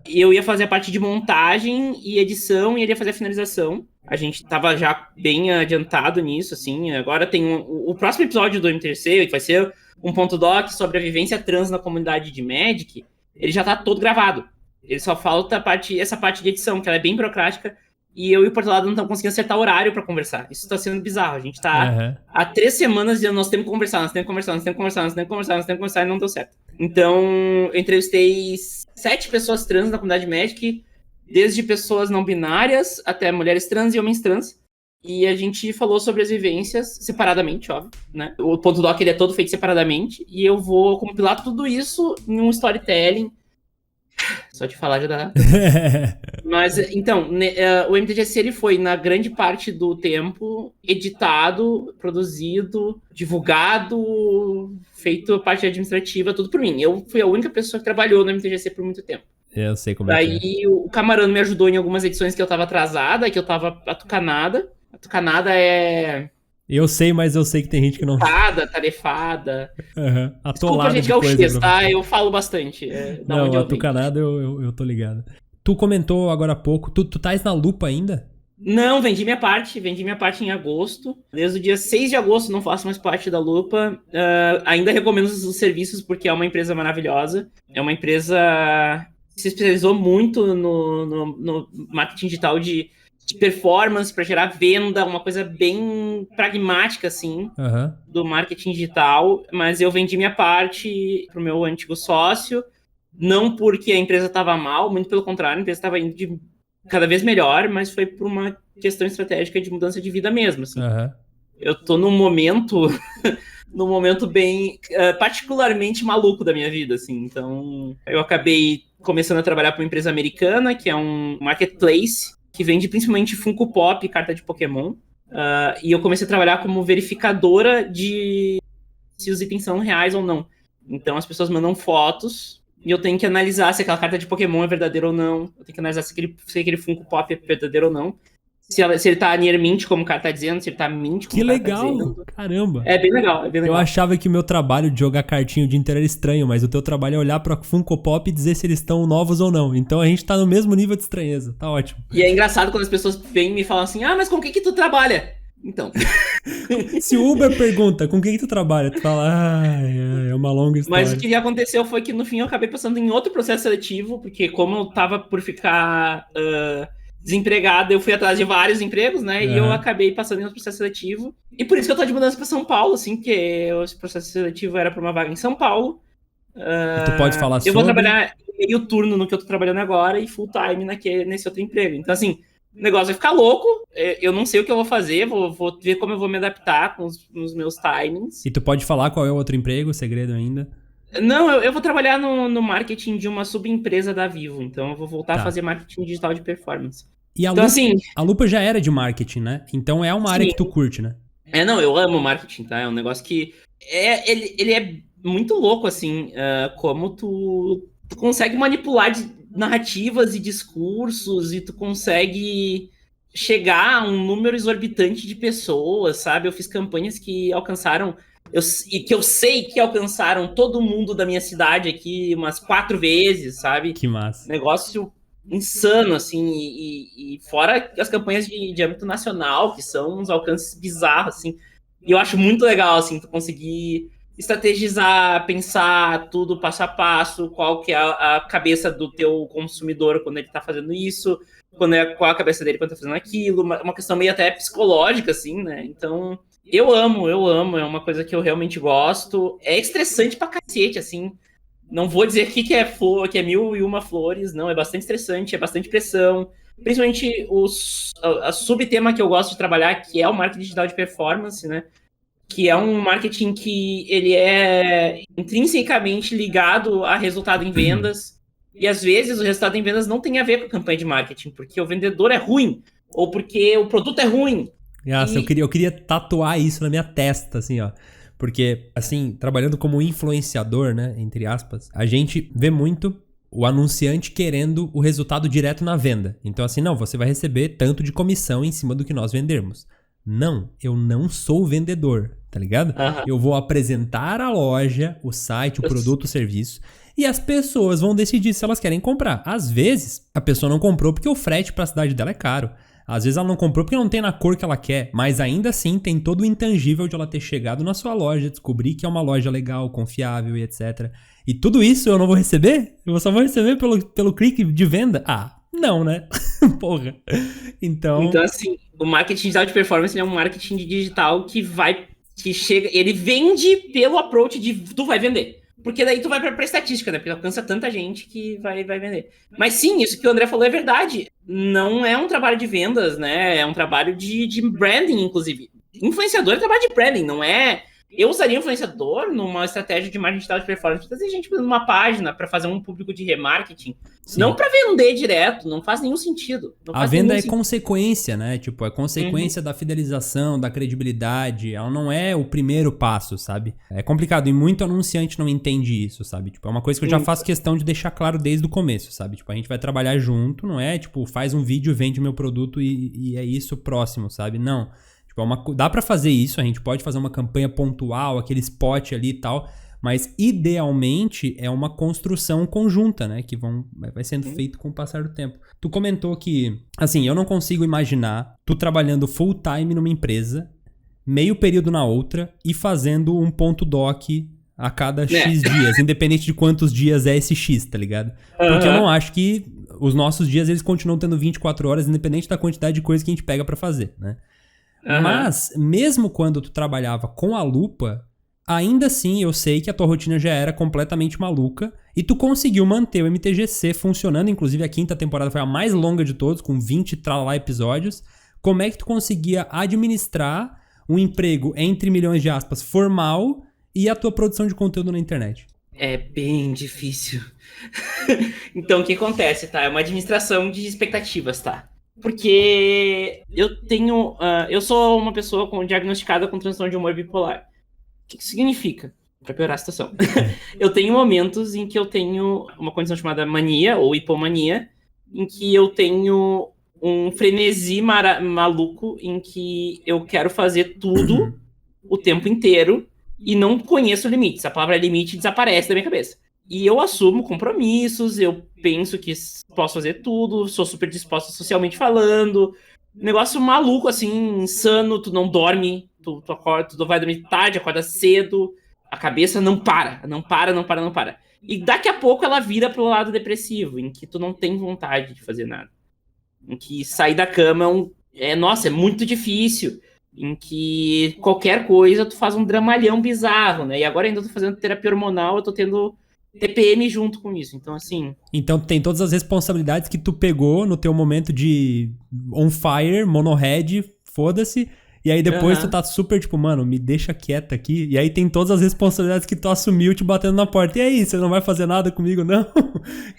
E eu ia fazer a parte de montagem e edição e ele ia fazer a finalização. A gente tava já bem adiantado nisso, assim. Agora tem o próximo episódio do MTC, que vai ser um .doc sobre a vivência trans na comunidade de Magic, ele já tá todo gravado. Ele só falta essa parte de edição, que ela é bem burocrática, e eu e o Portelado não estamos conseguindo acertar horário pra conversar. Isso tá sendo bizarro. A gente tá há 3 semanas dizendo, nós temos que conversar, e não deu certo. Então, eu entrevistei 7 pessoas trans na comunidade Magic, desde pessoas não binárias até mulheres trans e homens trans. E a gente falou sobre as vivências separadamente, óbvio, né? O .doc ele é todo feito separadamente. E eu vou compilar tudo isso em um storytelling. Só de falar já dá. Mas, então, o MTGC ele foi, na grande parte do tempo, editado, produzido, divulgado, feito a parte administrativa, tudo por mim. Eu fui a única pessoa que trabalhou no MTGC por muito tempo. Eu sei como é que é. Daí o Camarano me ajudou em algumas edições que eu tava atrasada, que eu tava atucanada. Atucanada é... Eu sei, mas eu sei que tem gente que não... Tarefada. Atolada. Desculpa, gente, gauchês, tá? Eu falo bastante. Não, atucanada eu tô ligado. Tu comentou agora há pouco, tu tais na lupa ainda? Não, vendi minha parte em agosto. Desde o dia 6 de agosto não faço mais parte da Lupa. Ainda recomendo os serviços porque é uma empresa maravilhosa. É uma empresa que se especializou muito no marketing digital de performance para gerar venda, uma coisa bem pragmática, assim, do marketing digital. Mas eu vendi minha parte para o meu antigo sócio, não porque a empresa estava mal, muito pelo contrário, a empresa estava indo de cada vez melhor, mas foi por uma questão estratégica de mudança de vida mesmo, assim. Eu tô num momento bem particularmente maluco da minha vida, assim. Então, eu acabei começando a trabalhar para uma empresa americana, que é um marketplace, que vende principalmente Funko Pop e carta de Pokémon. E eu comecei a trabalhar como verificadora de se os itens são reais ou não. Então, as pessoas mandam fotos e eu tenho que analisar se aquela carta de Pokémon é verdadeira ou não. Eu tenho que analisar se aquele Funko Pop é verdadeiro ou não. Se ele tá near mint, como o cara tá dizendo, se ele tá mint, como que o cara legal, tá dizendo. Caramba. É bem legal, é bem legal. Eu achava que o meu trabalho de jogar cartinha o dia inteiro era estranho, mas o teu trabalho é olhar pra Funko Pop e dizer se eles estão novos ou não. Então a gente tá no mesmo nível de estranheza, tá ótimo. E é engraçado quando as pessoas vêm e me falam assim, mas com o que tu trabalha? Então... Se o Uber pergunta com quem tu trabalha, tu fala, é uma longa história. Mas o que aconteceu foi que no fim eu acabei passando em outro processo seletivo, porque como eu tava por ficar desempregado, eu fui atrás de vários empregos, né? E eu acabei passando em outro processo seletivo. E por isso que eu tô de mudança pra São Paulo, assim, porque esse processo seletivo era pra uma vaga em São Paulo. E tu pode falar sobre... Eu vou trabalhar meio turno no que eu tô trabalhando agora e full time nesse outro emprego. Então, assim, o negócio vai ficar louco, eu não sei o que eu vou fazer, vou ver como eu vou me adaptar com os meus timings. E tu pode falar qual é o outro emprego, segredo ainda? Não, eu vou trabalhar no marketing de uma subempresa da Vivo, então eu vou voltar a fazer marketing digital de performance. E a Lupa já era de marketing, né? Então é uma área que tu curte, né? Não, eu amo marketing, tá? É um negócio que... Ele é muito louco, assim, como tu consegue manipular narrativas e discursos e tu consegue chegar a um número exorbitante de pessoas, sabe? Eu fiz campanhas que alcançaram... E que eu sei que alcançaram todo mundo da minha cidade aqui umas 4 vezes, sabe? Que massa. Negócio insano, assim, e fora as campanhas de âmbito nacional, que são uns alcances bizarros, assim. E eu acho muito legal, assim, tu conseguir estrategizar, pensar tudo passo a passo, qual que é a cabeça do teu consumidor quando ele tá fazendo isso, qual a cabeça dele quando tá fazendo aquilo, uma questão meio até psicológica, assim, né? Então... Eu amo, é uma coisa que eu realmente gosto. É estressante pra cacete, assim. Não vou dizer que é flor, que é 1001 flores, não, é bastante estressante, é bastante pressão. Principalmente a subtema que eu gosto de trabalhar, que é o marketing digital de performance, né? Que é um marketing que ele é intrinsecamente ligado a resultado em vendas. E às vezes o resultado em vendas não tem a ver com a campanha de marketing, porque o vendedor é ruim, ou porque o produto é ruim. Nossa, eu queria tatuar isso na minha testa, assim, ó. Porque, assim, trabalhando como influenciador, né, entre aspas, a gente vê muito o anunciante querendo o resultado direto na venda. Então, assim, não, você vai receber tanto de comissão em cima do que nós vendermos. Não, eu não sou vendedor, tá ligado? Eu vou apresentar a loja, o site, o produto, o serviço, e as pessoas vão decidir se elas querem comprar. Às vezes, a pessoa não comprou porque o frete pra cidade dela é caro. Às vezes ela não comprou porque não tem na cor que ela quer, mas ainda assim tem todo o intangível de ela ter chegado na sua loja, descobrir que é uma loja legal, confiável e etc. E tudo isso eu não vou receber? Eu só vou receber pelo clique de venda? Não, né? Porra. Então, assim, o marketing digital de performance é um marketing digital que chega, ele vende pelo approach de tu vai vender. Porque daí tu vai pra estatística, né? Porque alcança tanta gente que vai vender. Mas sim, isso que o André falou é verdade. Não é um trabalho de vendas, né? É um trabalho de branding, inclusive. Influenciador é trabalho de branding, não é... Eu usaria influenciador numa estratégia de marketing digital de performance para trazer gente numa página, para fazer um público de remarketing. Sim. Não para vender direto, não faz nenhum sentido. A venda é consequência, né? Tipo, é consequência da fidelização, da credibilidade. Ela não é o primeiro passo, sabe? É complicado e muito anunciante não entende isso, sabe? Tipo, é uma coisa que eu já faço questão de deixar claro desde o começo, sabe? Tipo, a gente vai trabalhar junto, não é? Tipo, faz um vídeo, vende meu produto e é isso próximo, sabe? Não. Dá pra fazer isso, a gente pode fazer uma campanha pontual, aquele spot ali e tal, Mas, idealmente, é uma construção conjunta, né? Que vai sendo feito com o passar do tempo. Tu comentou que, assim, eu não consigo imaginar tu trabalhando full time numa empresa, meio período na outra e fazendo um ponto doc a cada X dias, independente de quantos dias é esse X, tá ligado? Porque eu não acho que os nossos dias, eles continuam tendo 24 horas, independente da quantidade de coisa que a gente pega pra fazer, né? Mas, mesmo quando tu trabalhava com a Lupa, ainda assim eu sei que a tua rotina já era completamente maluca e tu conseguiu manter o MTGC funcionando, inclusive a 5ª temporada foi a mais longa de todos, com 20 tralá episódios. Como é que tu conseguia administrar um emprego, entre milhões de aspas, formal e a tua produção de conteúdo na internet? É bem difícil. Então, o que acontece, tá? É uma administração de expectativas, tá? Porque eu sou uma pessoa diagnosticada com transtorno de humor bipolar. O que significa? Pra piorar a situação. Eu tenho momentos em que eu tenho uma condição chamada mania, ou hipomania, em que eu tenho um frenesi maluco, em que eu quero fazer tudo o tempo inteiro, e não conheço limites. A palavra limite desaparece da minha cabeça. E eu assumo compromissos, eu penso que posso fazer tudo, sou super disposta socialmente falando. Negócio maluco, assim, insano, tu não dorme, tu acorda, tu vai dormir tarde, acorda cedo, a cabeça não para. E daqui a pouco ela vira pro lado depressivo, em que tu não tem vontade de fazer nada. Em que sair da cama é muito difícil. Em que qualquer coisa tu faz um dramalhão bizarro, né? E agora ainda tô fazendo terapia hormonal, eu tô tendo TPM junto com isso. Então, assim... Então tem todas as responsabilidades que tu pegou no teu momento de on fire, monohead, foda-se. E aí depois tu tá super tipo, mano, me deixa quieta aqui. E aí tem todas as responsabilidades que tu assumiu te batendo na porta. E aí, você não vai fazer nada comigo, não?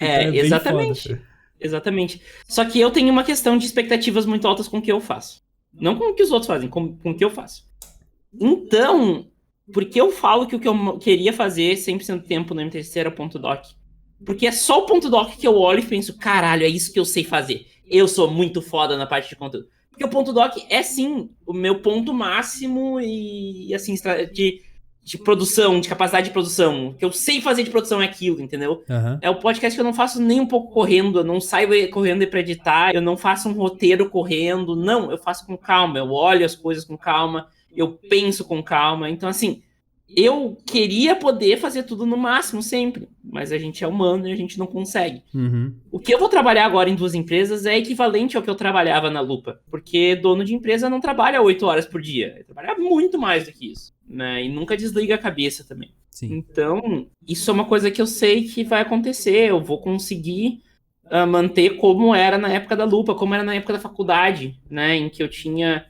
Então exatamente. Foda, exatamente. Só que eu tenho uma questão de expectativas muito altas com o que eu faço. Não com o que os outros fazem, com o que eu faço. Então, porque eu falo que o que eu queria fazer 100% do tempo no MTGC era o ponto doc? Porque é só o ponto doc que eu olho e penso, caralho, é isso que eu sei fazer. Eu sou muito foda na parte de conteúdo. Porque o ponto doc é, sim, o meu ponto máximo e assim, de produção, de capacidade de produção. O que eu sei fazer de produção é aquilo, entendeu? É o podcast que eu não faço nem um pouco correndo, eu não saio correndo pra editar, eu não faço um roteiro correndo, não, eu faço com calma, eu olho as coisas com calma, eu penso com calma. Então, assim, eu queria poder fazer tudo no máximo sempre, mas a gente é humano e a gente não consegue. O que eu vou trabalhar agora em 2 empresas é equivalente ao que eu trabalhava na Lupa, porque dono de empresa não trabalha 8 horas por dia, ele trabalha muito mais do que isso, né? E nunca desliga a cabeça também. Sim. Então, isso é uma coisa que eu sei que vai acontecer, eu vou conseguir manter como era na época da Lupa, como era na época da faculdade, né? Em que eu tinha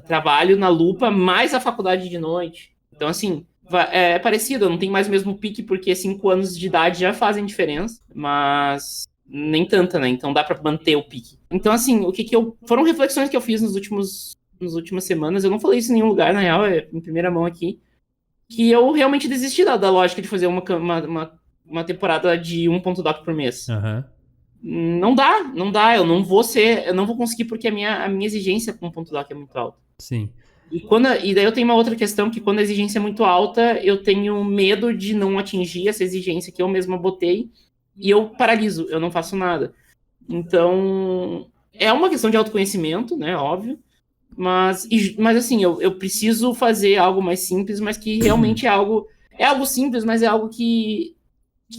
trabalho na Lupa mais a faculdade de noite. Então, assim, é parecido, eu não tenho mais o mesmo pique, porque 5 anos de idade já fazem diferença, mas nem tanta, né? Então dá pra manter o pique. Então, assim, foram reflexões que eu fiz nas últimas semanas, eu não falei isso em nenhum lugar, na real, é em primeira mão aqui, que eu realmente desisti da lógica de fazer uma temporada de um ponto doc por mês. Não dá, eu não vou conseguir, porque a minha exigência com o ponto doc é muito alta. Sim. E daí eu tenho uma outra questão, que quando a exigência é muito alta, eu tenho medo de não atingir essa exigência que eu mesma botei, e eu paraliso, eu não faço nada. Então, é uma questão de autoconhecimento, né, óbvio, mas assim, eu preciso fazer algo mais simples, mas que realmente é algo simples, mas é algo que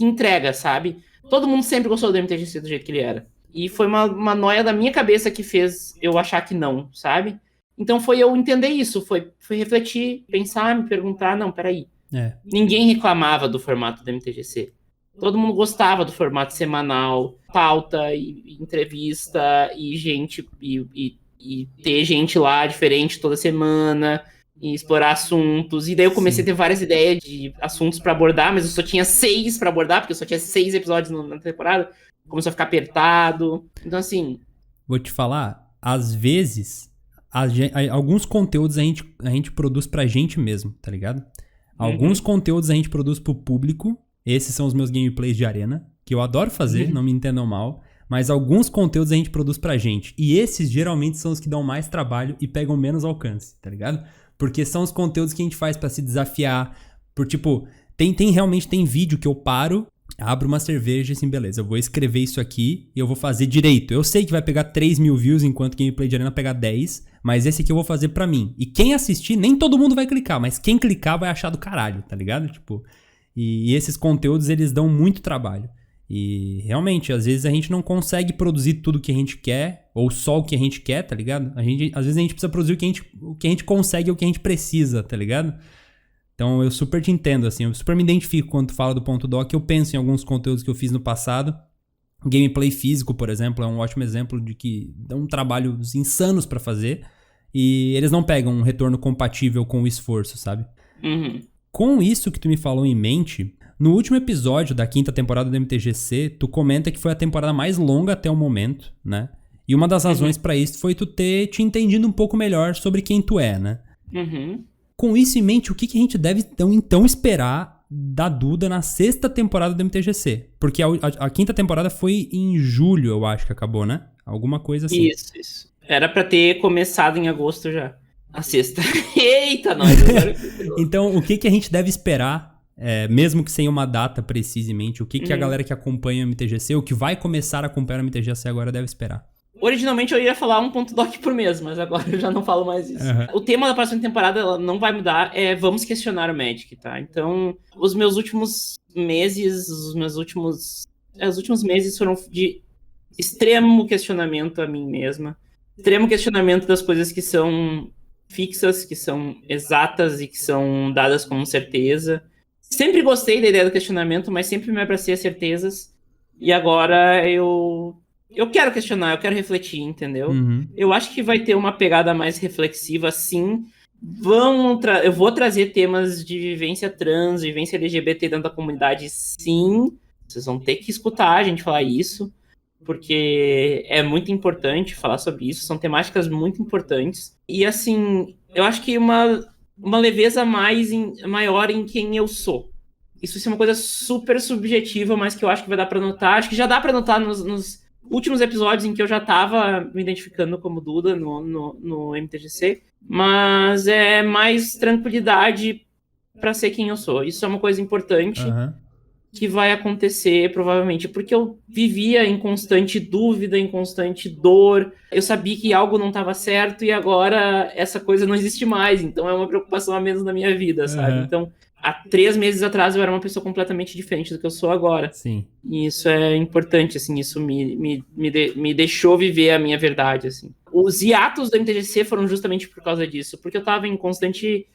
entrega, sabe? Todo mundo sempre gostou do MTGC do jeito que ele era. E foi uma noia da minha cabeça que fez eu achar que não, sabe? Então foi eu entender isso, foi refletir, pensar, me perguntar, não, peraí. Ninguém reclamava do formato do MTGC. Todo mundo gostava do formato semanal, pauta, e entrevista, e gente, e ter gente lá diferente toda semana, e explorar assuntos. E daí eu comecei a ter várias ideias de assuntos pra abordar, mas eu só tinha 6 pra abordar, porque eu só tinha 6 episódios na temporada. Começou a ficar apertado. Então, assim... Vou te falar, às vezes... alguns conteúdos a gente produz pra gente mesmo, tá ligado? Alguns conteúdos a gente produz pro público. Esses são os meus gameplays de arena, que eu adoro fazer, não me entendam mal. Mas alguns conteúdos a gente produz pra gente. E esses geralmente são os que dão mais trabalho e pegam menos alcance, tá ligado? Porque são os conteúdos que a gente faz pra se desafiar. Por tipo, Realmente tem vídeo que eu paro, abro uma cerveja e assim, beleza, eu vou escrever isso aqui e eu vou fazer direito. Eu sei que vai pegar 3.000 views, enquanto Gameplay de Arena pegar 10, mas esse aqui eu vou fazer pra mim. E quem assistir, nem todo mundo vai clicar, mas quem clicar vai achar do caralho, tá ligado? Tipo, e esses conteúdos, eles dão muito trabalho. E realmente, às vezes a gente não consegue produzir tudo o que a gente quer, ou só o que a gente quer, tá ligado? Às vezes a gente precisa produzir o que a gente consegue ou o que a gente precisa, tá ligado? Então eu super te entendo, assim, eu super me identifico quando tu fala do ponto doc, eu penso em alguns conteúdos que eu fiz no passado. Gameplay físico, por exemplo, é um ótimo exemplo de que dão trabalhos insanos pra fazer e eles não pegam um retorno compatível com o esforço, sabe? Uhum. Com isso que tu me falou em mente, no último episódio da 5ª temporada do MTGC, tu comenta que foi a temporada mais longa até o momento, né? E uma das razões pra isso foi tu ter te entendido um pouco melhor sobre quem tu é, né? Uhum. Com isso em mente, o que a gente deve então esperar da Duda na 6ª temporada do MTGC? Porque a 5ª temporada foi em julho, eu acho que acabou, né? Alguma coisa assim. Isso. Era pra ter começado em agosto já. A 6ª. Eita, nós. Então, o que a gente deve esperar, mesmo que sem uma data precisa em mente, o que a galera que acompanha o MTGC, ou que vai começar a acompanhar o MTGC agora deve esperar? Originalmente eu ia falar um ponto doc por mês, mas agora eu já não falo mais isso. Uhum. O tema da próxima temporada ela não vai mudar, vamos questionar o Magic, tá? Então, os meus últimos meses, os últimos meses foram de extremo questionamento a mim mesma, extremo questionamento das coisas que são fixas, que são exatas e que são dadas como certeza. Sempre gostei da ideia do questionamento, mas sempre me abracei a certezas. E agora eu quero questionar, eu quero refletir, entendeu? Uhum. Eu acho que vai ter uma pegada mais reflexiva, sim. Eu vou trazer temas de vivência trans, vivência LGBT dentro da comunidade, sim. Vocês vão ter que escutar a gente falar isso, porque é muito importante falar sobre isso. São temáticas muito importantes. E, assim, eu acho que uma leveza maior em quem eu sou. Isso é uma coisa super subjetiva, mas que eu acho que vai dar pra notar. Acho que já dá pra notar nos últimos episódios em que eu já tava me identificando como Duda no MTGC, mas é mais tranquilidade pra ser quem eu sou. Isso é uma coisa importante que vai acontecer provavelmente, porque eu vivia em constante dúvida, em constante dor. Eu sabia que algo não estava certo e agora essa coisa não existe mais, então é uma preocupação a menos na minha vida, sabe? Então, há 3 meses atrás eu era uma pessoa completamente diferente do que eu sou agora. Sim. E isso é importante, assim, isso me deixou viver a minha verdade, assim. Os hiatos do MTGC foram justamente por causa disso, porque eu tava em constante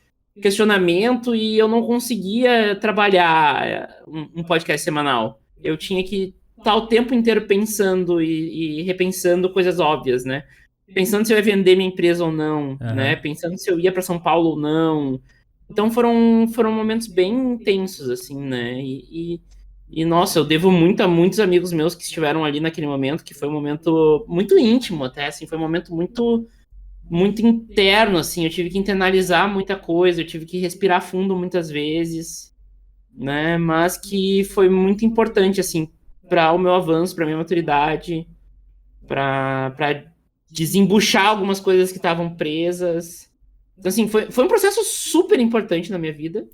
questionamento e eu não conseguia trabalhar um podcast semanal. Eu tinha que estar o tempo inteiro pensando e repensando coisas óbvias, né? Pensando se eu ia vender minha empresa ou não, né? Pensando se eu ia para São Paulo ou não. Então foram momentos bem intensos, assim, né? E nossa, eu devo muito a muitos amigos meus que estiveram ali naquele momento, que foi um momento muito íntimo até, assim, foi um momento muito interno, assim, eu tive que internalizar muita coisa, eu tive que respirar fundo muitas vezes, né? Mas que foi muito importante, assim, para o meu avanço, para minha maturidade, para desembuchar algumas coisas que estavam presas. Então, assim, foi um processo super importante na minha vida,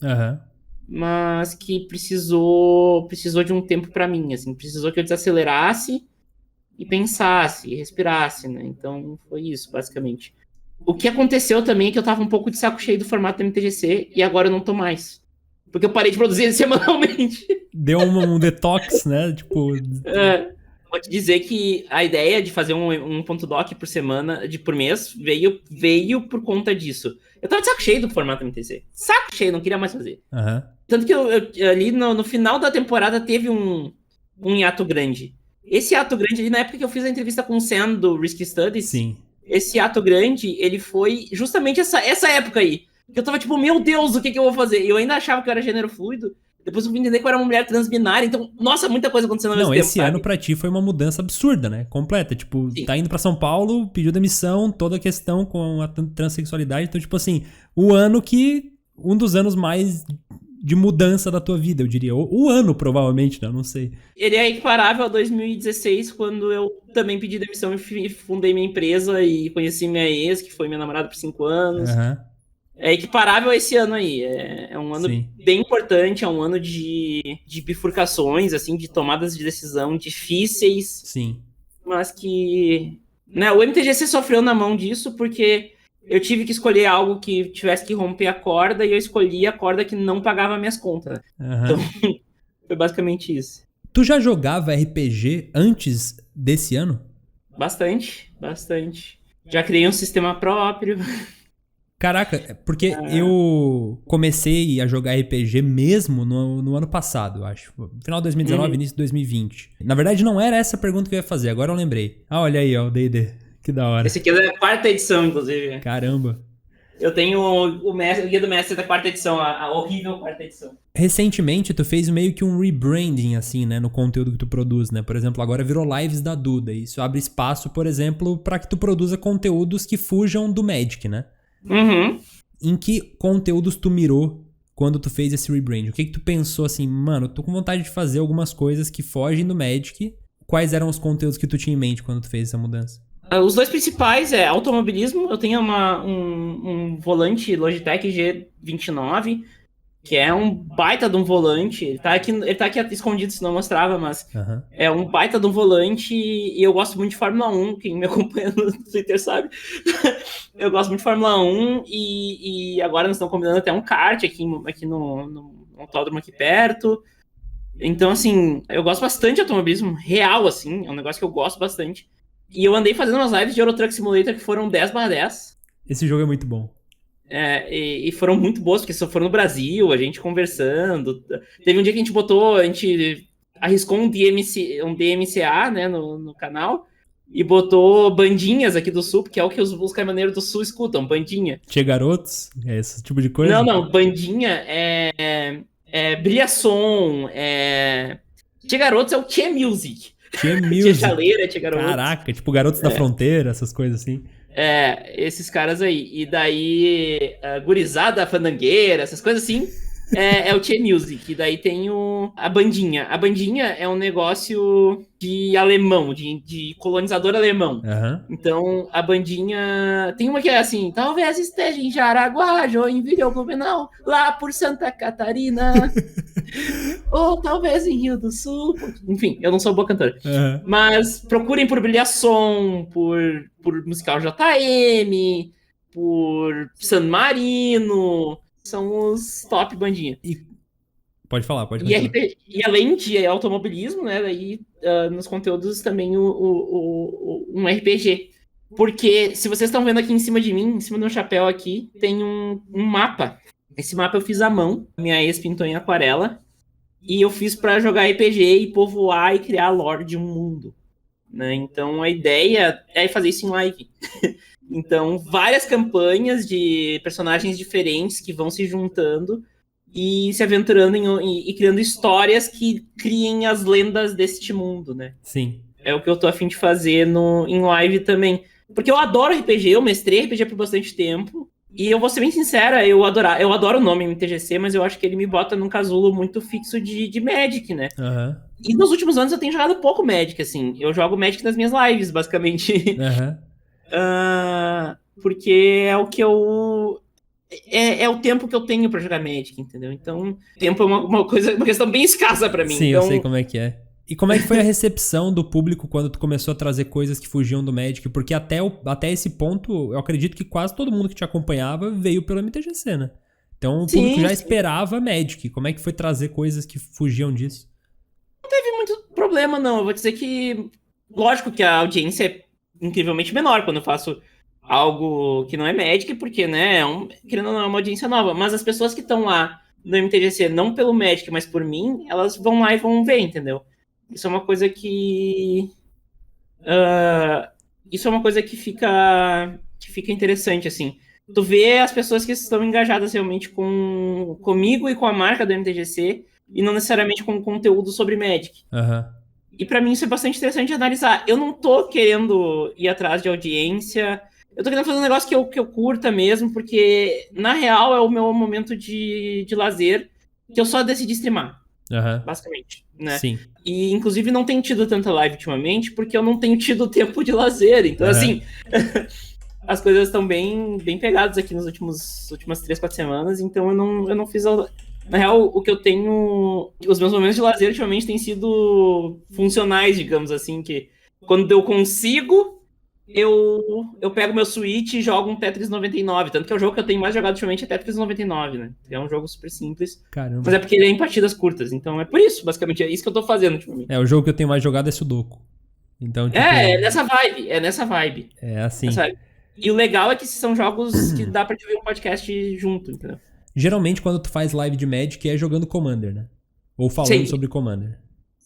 mas que precisou de um tempo para mim, assim, precisou que eu desacelerasse e pensasse, e respirasse, né? Então, foi isso, basicamente. O que aconteceu também é que eu tava um pouco de saco cheio do formato do MTGC e agora eu não tô mais. Porque eu parei de produzir ele semanalmente. Deu um detox, né? Tipo... Vou te dizer que a ideia de fazer um ponto doc por semana, por mês, veio por conta disso. Eu tava de saco cheio do formato MTGC. Saco cheio, não queria mais fazer. Tanto que eu ali no final da temporada teve um hiato grande. Esse hiato grande ali, na época que eu fiz a entrevista com o Sam do Risky Studies, sim, esse hiato grande, ele foi justamente essa época aí. Que eu tava tipo, meu Deus, o que eu vou fazer? E eu ainda achava que eu era gênero fluido. Depois eu fui entender que eu era uma mulher transbinária. Então, nossa, muita coisa acontecendo ao mesmo tempo, esse ano pra ti foi uma mudança absurda, né? Completa. Tipo, sim, tá indo pra São Paulo, pediu demissão, toda a questão com a transexualidade. Então, tipo assim, um dos anos mais de mudança da tua vida, eu diria. O ano, provavelmente, né? Eu não sei. Ele é equiparável a 2016, quando eu também pedi demissão e fundei minha empresa e conheci minha ex, que foi minha namorada por 5 anos. é equiparável a esse ano aí. É um ano Sim. bem importante, é um ano de bifurcações, assim, de tomadas de decisão difíceis, Sim. mas que... Né, o MTGC sofreu na mão disso porque eu tive que escolher algo que tivesse que romper a corda e eu escolhi a corda que não pagava minhas contas. Então, foi basicamente isso. Tu já jogava RPG antes desse ano? Bastante. Já criei um sistema próprio. Caraca, porque eu comecei a jogar RPG mesmo no ano passado, eu acho. Final de 2019, início de 2020. Na verdade, não era essa a pergunta que eu ia fazer, agora eu lembrei. Ah, olha aí, ó, o D&D. Que da hora. Esse aqui é a quarta edição, inclusive. Caramba. Eu tenho o Guia do Mestre da quarta edição, a horrível quarta edição. Recentemente, tu fez meio que um rebranding, assim, né, no conteúdo que tu produz, né? Por exemplo, agora virou Lives da Duda. Isso abre espaço, por exemplo, pra que tu produza conteúdos que fujam do Magic, né? Uhum. Em que conteúdos tu mirou quando tu fez esse rebrand? O que tu pensou assim, mano, tô com vontade de fazer algumas coisas que fogem do Magic. Quais eram os conteúdos que tu tinha em mente quando tu fez essa mudança? Os dois principais é automobilismo. Eu tenho um volante Logitech G29, que é um baita de um volante. Ele tá aqui escondido, se não mostrava, mas é um baita de um volante e eu gosto muito de Fórmula 1. Quem me acompanha no Twitter sabe. Eu gosto muito de Fórmula 1 e agora nós estamos combinando até um kart aqui no autódromo aqui perto. Então, assim, eu gosto bastante de automobilismo real, assim. É um negócio que eu gosto bastante. E eu andei fazendo umas lives de Euro Truck Simulator que foram 10/10. Esse jogo é muito bom. E foram muito boas, porque só foram no Brasil, a gente conversando. Teve um dia que a gente arriscou um DMCA, né, no canal, e botou bandinhas aqui do Sul, que é o que os caminhoneiros do Sul escutam, bandinha. Tinha garotos? É esse tipo de coisa? Não, bandinha brilha som, Tia Garotos é o Tia Music. Tia Music. Tia Chaleira, Tia Garotos. Caraca, tipo Garotos da Fronteira, essas coisas assim. Esses caras aí. E daí, Gurizada Fandangueira, essas coisas assim, é o Tia Music. E daí tem a bandinha. A bandinha é um negócio de alemão, de colonizador alemão. Então, a bandinha... Tem uma que é assim, talvez esteja em Jaraguá, Joinville ou Blumenau, lá por Santa Catarina... Ou talvez em Rio do Sul. Enfim, eu não sou boa cantora. Mas procurem por Brilhação, por Musical JM, por San Marino. São os top bandinha. Pode falar. E além de automobilismo, né? Daí nos conteúdos também um RPG. Porque se vocês estão vendo aqui em cima de mim, em cima do meu chapéu aqui, tem um mapa. Esse mapa eu fiz à mão, minha ex pintou em aquarela, e eu fiz para jogar RPG e povoar e criar a lore de um mundo, né? Então a ideia é fazer isso em live. Então várias campanhas de personagens diferentes que vão se juntando e se aventurando e criando histórias que criem as lendas deste mundo, né? Sim. É o que eu tô a fim de fazer em live também. Porque eu adoro RPG, eu mestrei RPG por bastante tempo. E eu vou ser bem sincera, eu adoro o nome MTGC, mas eu acho que ele me bota num casulo muito fixo de Magic, né? E nos últimos anos eu tenho jogado pouco Magic, assim. Eu jogo Magic nas minhas lives, basicamente. Porque é o que eu... É o tempo que eu tenho pra jogar Magic, entendeu? Então, tempo é uma questão bem escassa pra mim. Sim, então... eu sei como é que é. E como é que foi a recepção do público quando tu começou a trazer coisas que fugiam do Magic? Porque até esse ponto, eu acredito que quase todo mundo que te acompanhava veio pelo MTGC, né? Então o público já esperava Magic. Como é que foi trazer coisas que fugiam disso? Não teve muito problema, não. Eu vou dizer que... Lógico que a audiência é incrivelmente menor quando eu faço algo que não é Magic, porque, né, querendo ou não, é uma audiência nova. Mas as pessoas que estão lá no MTGC, não pelo Magic, mas por mim, elas vão lá e vão ver, entendeu? Isso é uma coisa que... fica interessante, assim. Tu vê as pessoas que estão engajadas realmente comigo e com a marca do MTGC e não necessariamente com conteúdo sobre Magic. E pra mim isso é bastante interessante de analisar. Eu não tô querendo ir atrás de audiência. Eu tô querendo fazer um negócio que eu curta mesmo, porque na real é o meu momento de lazer que eu só decidi streamar. Basicamente, né? Sim. E, inclusive, não tenho tido tanta live ultimamente, porque eu não tenho tido tempo de lazer. Então, assim, as coisas estão bem pegadas aqui nas últimas 3, 4 semanas, então eu não fiz... Na real, o que eu tenho... Os meus momentos de lazer ultimamente têm sido funcionais, digamos assim, que quando eu consigo, eu pego meu Switch e jogo um Tetris 99, tanto que é o jogo que eu tenho mais jogado ultimamente é Tetris 99, né? É um jogo super simples. Caramba. Mas é porque ele é em partidas curtas, então é por isso, basicamente, é isso que eu tô fazendo ultimamente. O jogo que eu tenho mais jogado é Sudoku. Então, tipo... É nessa vibe. É assim. E o legal é que são jogos que dá pra te ver um podcast junto, entendeu? Geralmente, quando tu faz live de Magic, é jogando Commander, né? Ou falando sobre Commander.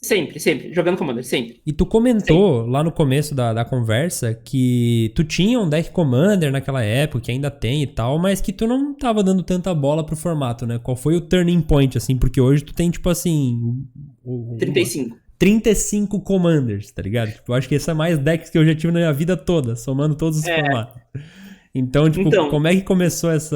Sempre. Jogando Commander, sempre. E tu comentou lá no começo da conversa que tu tinha um deck Commander naquela época, que ainda tem e tal, mas que tu não tava dando tanta bola pro formato, né? Qual foi o turning point, assim? Porque hoje tu tem, tipo assim... 35 Commanders, tá ligado? Tipo, eu acho que esse é mais decks que eu já tive na minha vida toda, somando todos os formatos. Então, tipo, como é que começou esse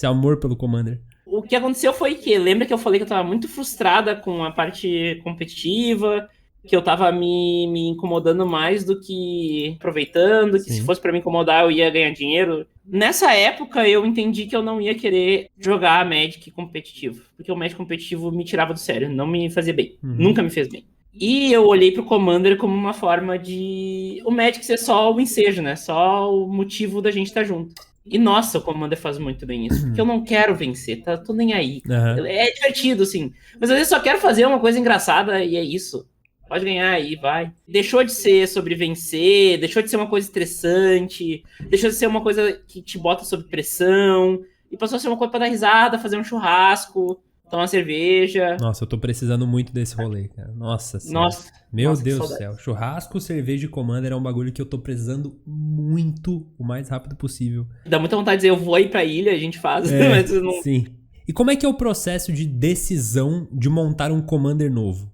amor pelo Commander? O que aconteceu foi que, lembra que eu falei que eu tava muito frustrada com a parte competitiva, que eu tava me incomodando mais do que aproveitando, que se fosse pra me incomodar eu ia ganhar dinheiro. Nessa época eu entendi que eu não ia querer jogar Magic competitivo, porque o Magic competitivo me tirava do sério, não me fazia bem, nunca me fez bem. E eu olhei pro Commander como uma forma de o Magic ser só o ensejo, né? Só o motivo da gente estar junto. E nossa, o Commander faz muito bem isso, porque eu não quero vencer, tô nem aí. É divertido, assim. Mas às vezes só quero fazer uma coisa engraçada e é isso. Pode ganhar aí, vai. Deixou de ser sobre vencer, deixou de ser uma coisa estressante, deixou de ser uma coisa que te bota sob pressão, e passou a ser uma coisa pra dar risada, fazer um churrasco, tomar uma cerveja. Nossa, eu tô precisando muito desse rolê, cara. Nossa senhora. Meu Deus do céu. Churrasco, cerveja e Commander é um bagulho que eu tô precisando muito, o mais rápido possível. Dá muita vontade de dizer, eu vou ir pra ilha, a gente faz, mas não... Sim. E como é que é o processo de decisão de montar um Commander novo?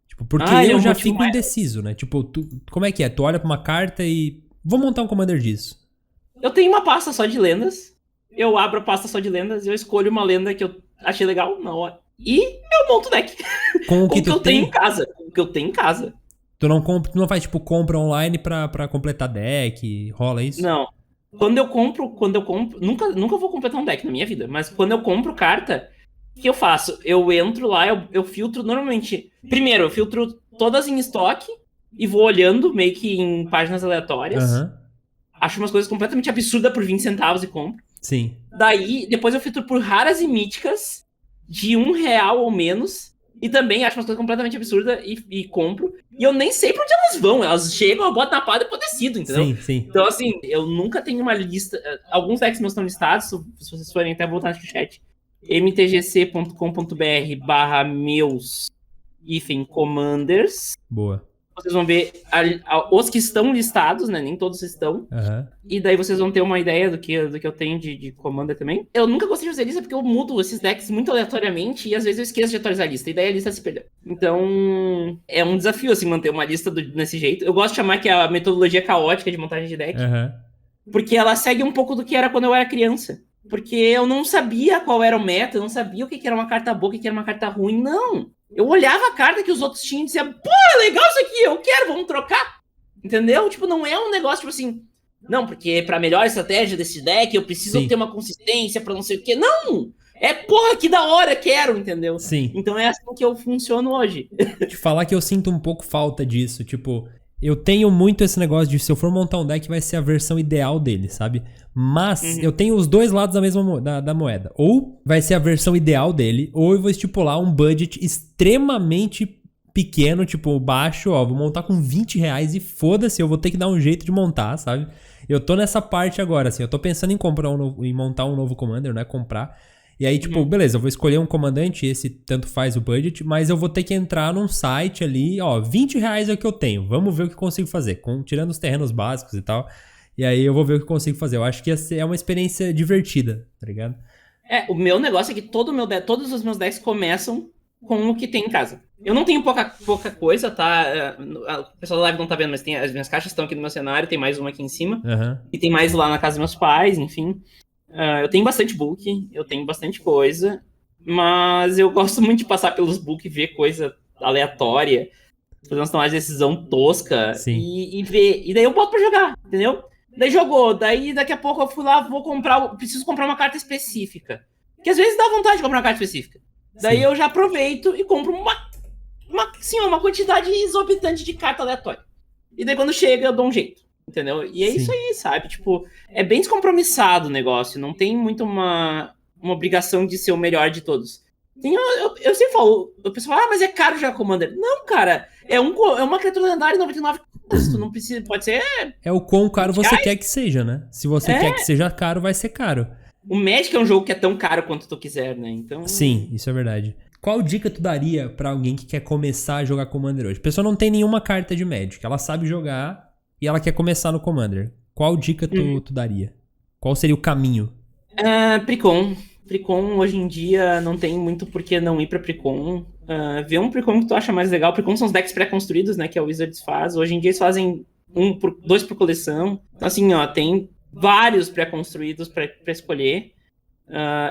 Tipo, porque eu já fico indeciso, né? Tipo, como é que é? Tu olha pra uma carta e... Vou montar um Commander disso. Eu tenho uma pasta só de lendas, eu abro a pasta só de lendas, eu escolho uma lenda que eu achei legal na hora. E eu monto o deck. Com o que eu tenho em casa. Com o que eu tenho em casa. Tu não faz, tipo, compra online pra completar deck? Rola isso? Não. Quando eu compro... Nunca vou completar um deck na minha vida. Mas quando eu compro carta, o que eu faço? Eu entro lá, eu filtro normalmente... Primeiro, eu filtro todas em estoque e vou olhando meio que em páginas aleatórias. Acho umas coisas completamente absurdas por 20 centavos e compro. Sim. Daí, depois eu filtro por raras e míticas de R$1 ou menos. E também acho umas coisas completamente absurdas e compro. E eu nem sei pra onde elas vão. Elas chegam, eu boto na pá e depois decido, entendeu? Sim. Então, assim, eu nunca tenho uma lista. Alguns decks meus estão listados, se vocês forem até voltar no chat. mtgc.com.br/meus-commanders. Boa. Vocês vão ver os que estão listados, né? Nem todos estão. E daí vocês vão ter uma ideia do que eu tenho de Commander também. Eu nunca gostei de fazer lista porque eu mudo esses decks muito aleatoriamente e às vezes eu esqueço de atualizar a lista. E daí a lista se perdeu. Então, é um desafio, assim, manter uma lista desse jeito. Eu gosto de chamar que é a metodologia caótica de montagem de deck. Porque ela segue um pouco do que era quando eu era criança. Porque eu não sabia qual era o meta, eu não sabia o que era uma carta boa, o que era uma carta ruim, não. Eu olhava a carta que os outros tinham e dizia, pô, legal isso aqui, eu quero, vamos trocar. Entendeu? Tipo, não é um negócio, tipo assim, não, porque pra melhor estratégia desse deck eu preciso ter uma consistência pra não sei o quê. Não! É, porra, que da hora, quero, entendeu? Sim. Então é assim que eu funciono hoje. Te falar que eu sinto um pouco falta disso, tipo... Eu tenho muito esse negócio de se eu for montar um deck vai ser a versão ideal dele, sabe? Mas eu tenho os dois lados da mesma da moeda. Ou vai ser a versão ideal dele, ou eu vou estipular um budget extremamente pequeno, tipo baixo, ó, vou montar com R$20 e foda-se, eu vou ter que dar um jeito de montar, sabe? Eu tô nessa parte agora, assim, eu tô pensando em montar um novo Commander, né? Comprar. E aí, tipo, beleza, eu vou escolher um comandante, esse tanto faz o budget, mas eu vou ter que entrar num site ali, ó, R$20 é o que eu tenho, vamos ver o que eu consigo fazer, tirando os terrenos básicos e tal, e aí eu vou ver o que eu consigo fazer. Eu acho que é uma experiência divertida, tá ligado? O meu negócio é que todos os meus decks começam com o que tem em casa. Eu não tenho pouca coisa, tá? O pessoal da live não tá vendo, mas as minhas caixas estão aqui no meu cenário, tem mais uma aqui em cima, e tem mais lá na casa dos meus pais, enfim... eu tenho bastante book, eu tenho bastante coisa, mas eu gosto muito de passar pelos book e ver coisa aleatória, fazer uma tomada de decisão tosca e ver. E daí eu boto pra jogar, entendeu? Daí jogou. Daí daqui a pouco eu fui lá, preciso comprar uma carta específica. Que às vezes dá vontade de comprar uma carta específica. Daí Sim. eu já aproveito e compro uma quantidade exorbitante de carta aleatória. E daí quando chega eu dou um jeito. Entendeu? E é Sim. isso aí, sabe? Tipo, é bem descompromissado o negócio. Não tem muito uma obrigação de ser o melhor de todos. Eu sempre falo, o pessoal fala, mas é caro jogar Commander. Não, cara, é uma criatura lendária 99 custo, não precisa, pode ser... É o quão caro você Reais. quer que seja, né? Se você quer que seja caro, vai ser caro. O Magic é um jogo que é tão caro quanto tu quiser, né? Então... Sim, isso é verdade. Qual dica tu daria pra alguém que quer começar a jogar Commander hoje? A pessoa não tem nenhuma carta de Magic, ela sabe jogar e ela quer começar no Commander. Qual dica tu daria? Qual seria o caminho? Precon. Precon, hoje em dia, não tem muito por que não ir pra Precon. Vê um Precon que tu acha mais legal. Precon são os decks pré-construídos, né? Que a Wizards faz. Hoje em dia eles fazem 2 por coleção. Então, assim, ó, tem vários pré-construídos pra escolher.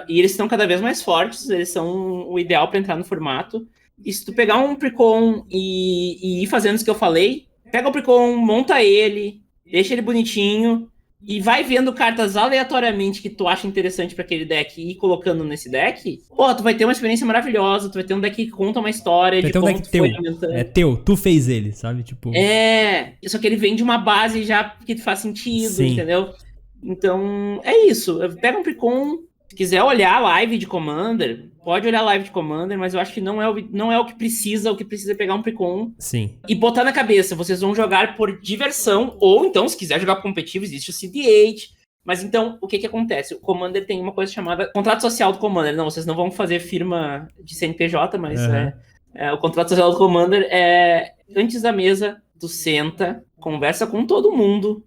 E eles estão cada vez mais fortes. Eles são o ideal pra entrar no formato. E se tu pegar um Precon e ir fazendo isso que eu falei, pega o Precon, monta ele, deixa ele bonitinho e vai vendo cartas aleatoriamente que tu acha interessante pra aquele deck e ir colocando nesse deck, pô, tu vai ter uma experiência maravilhosa, tu vai ter um deck que conta uma história Vai de ter um como deck tu teu. foi aumentando. É teu, tu fez ele, sabe? Tipo. Só que ele vem de uma base já que faz sentido, Sim. entendeu? Então, é isso. Pega um Precon, se quiser olhar a live de Commander, pode olhar a live de Commander, mas eu acho que não é o que precisa é pegar um Precon Sim. e botar na cabeça, vocês vão jogar por diversão, ou então, se quiser jogar competitivo, existe o CD8. Mas então, o que acontece? O Commander tem uma coisa chamada contrato social do Commander. Não, vocês não vão fazer firma de CNPJ, mas o contrato social do Commander é antes da mesa, tu senta, conversa com todo mundo,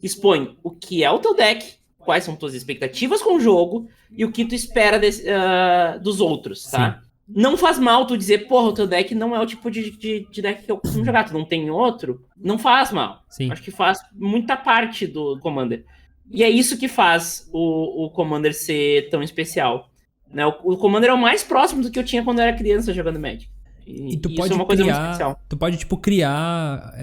expõe o que é o teu deck, quais são tuas expectativas com o jogo e o que tu espera dos outros, tá? Sim. Não faz mal tu dizer, porra, o teu deck não é o tipo de deck que eu costumo jogar, tu não tem outro. Não faz mal. Sim. Acho que faz muita parte do Commander. E é isso que faz o Commander ser tão especial. Né? O Commander é o mais próximo do que eu tinha quando eu era criança jogando Magic. E tu isso pode é uma coisa muito especial. Tu pode, tipo, criar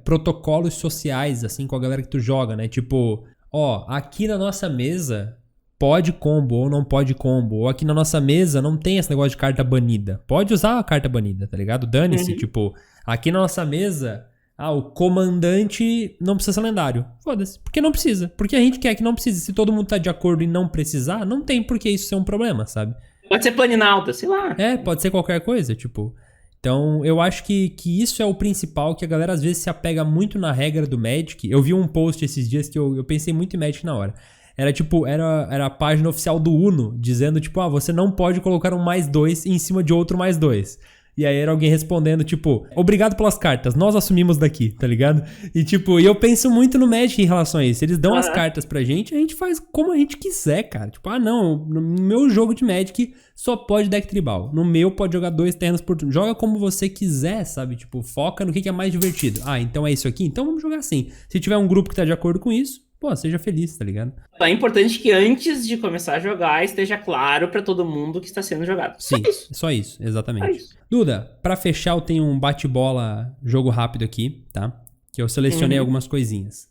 protocolos sociais, assim, com a galera que tu joga, né? Tipo, ó, aqui na nossa mesa pode combo ou não pode combo. Ou aqui na nossa mesa não tem esse negócio de carta banida. Pode usar a carta banida, tá ligado? Dane-se, tipo, aqui na nossa mesa, o comandante não precisa ser lendário. Foda-se. Porque não precisa. Porque a gente quer que não precise. Se todo mundo tá de acordo em não precisar, não tem por que isso ser um problema, sabe? Pode ser Planinauta, sei lá. Pode ser qualquer coisa, tipo... Então, eu acho que isso é o principal, que a galera às vezes se apega muito na regra do Magic. Eu vi um post esses dias que eu pensei muito em Magic na hora. Era tipo, era a página oficial do Uno, dizendo tipo, você não pode colocar um +2 em cima de outro +2. E aí era alguém respondendo, tipo, obrigado pelas cartas, nós assumimos daqui, tá ligado? E tipo, eu penso muito no Magic em relação a isso. Eles dão as cartas pra gente, a gente faz como a gente quiser, cara. Tipo, não, no meu jogo de Magic só pode deck tribal. No meu pode jogar 2 terrenos por turno. Joga como você quiser, sabe? Tipo, foca no que é mais divertido. Então é isso aqui? Então vamos jogar assim. Se tiver um grupo que tá de acordo com isso, seja feliz, tá ligado? É importante que antes de começar a jogar esteja claro pra todo mundo que está sendo jogado. Sim, só isso, exatamente. Duda, pra fechar eu tenho um bate-bola jogo rápido aqui, tá? Que eu selecionei algumas coisinhas.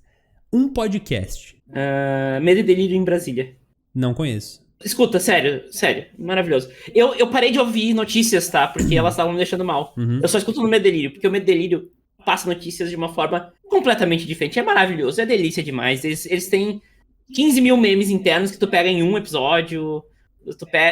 Um podcast. Medo e Delírio em Brasília. Não conheço. Escuta, sério, maravilhoso. Eu parei de ouvir notícias, tá? Porque elas estavam me deixando mal. Eu só escuto no Medo e Delírio, porque o Medo e Delírio passa notícias de uma forma completamente diferente. É maravilhoso, é delícia demais. Eles têm 15 mil memes internos que tu pega em um episódio.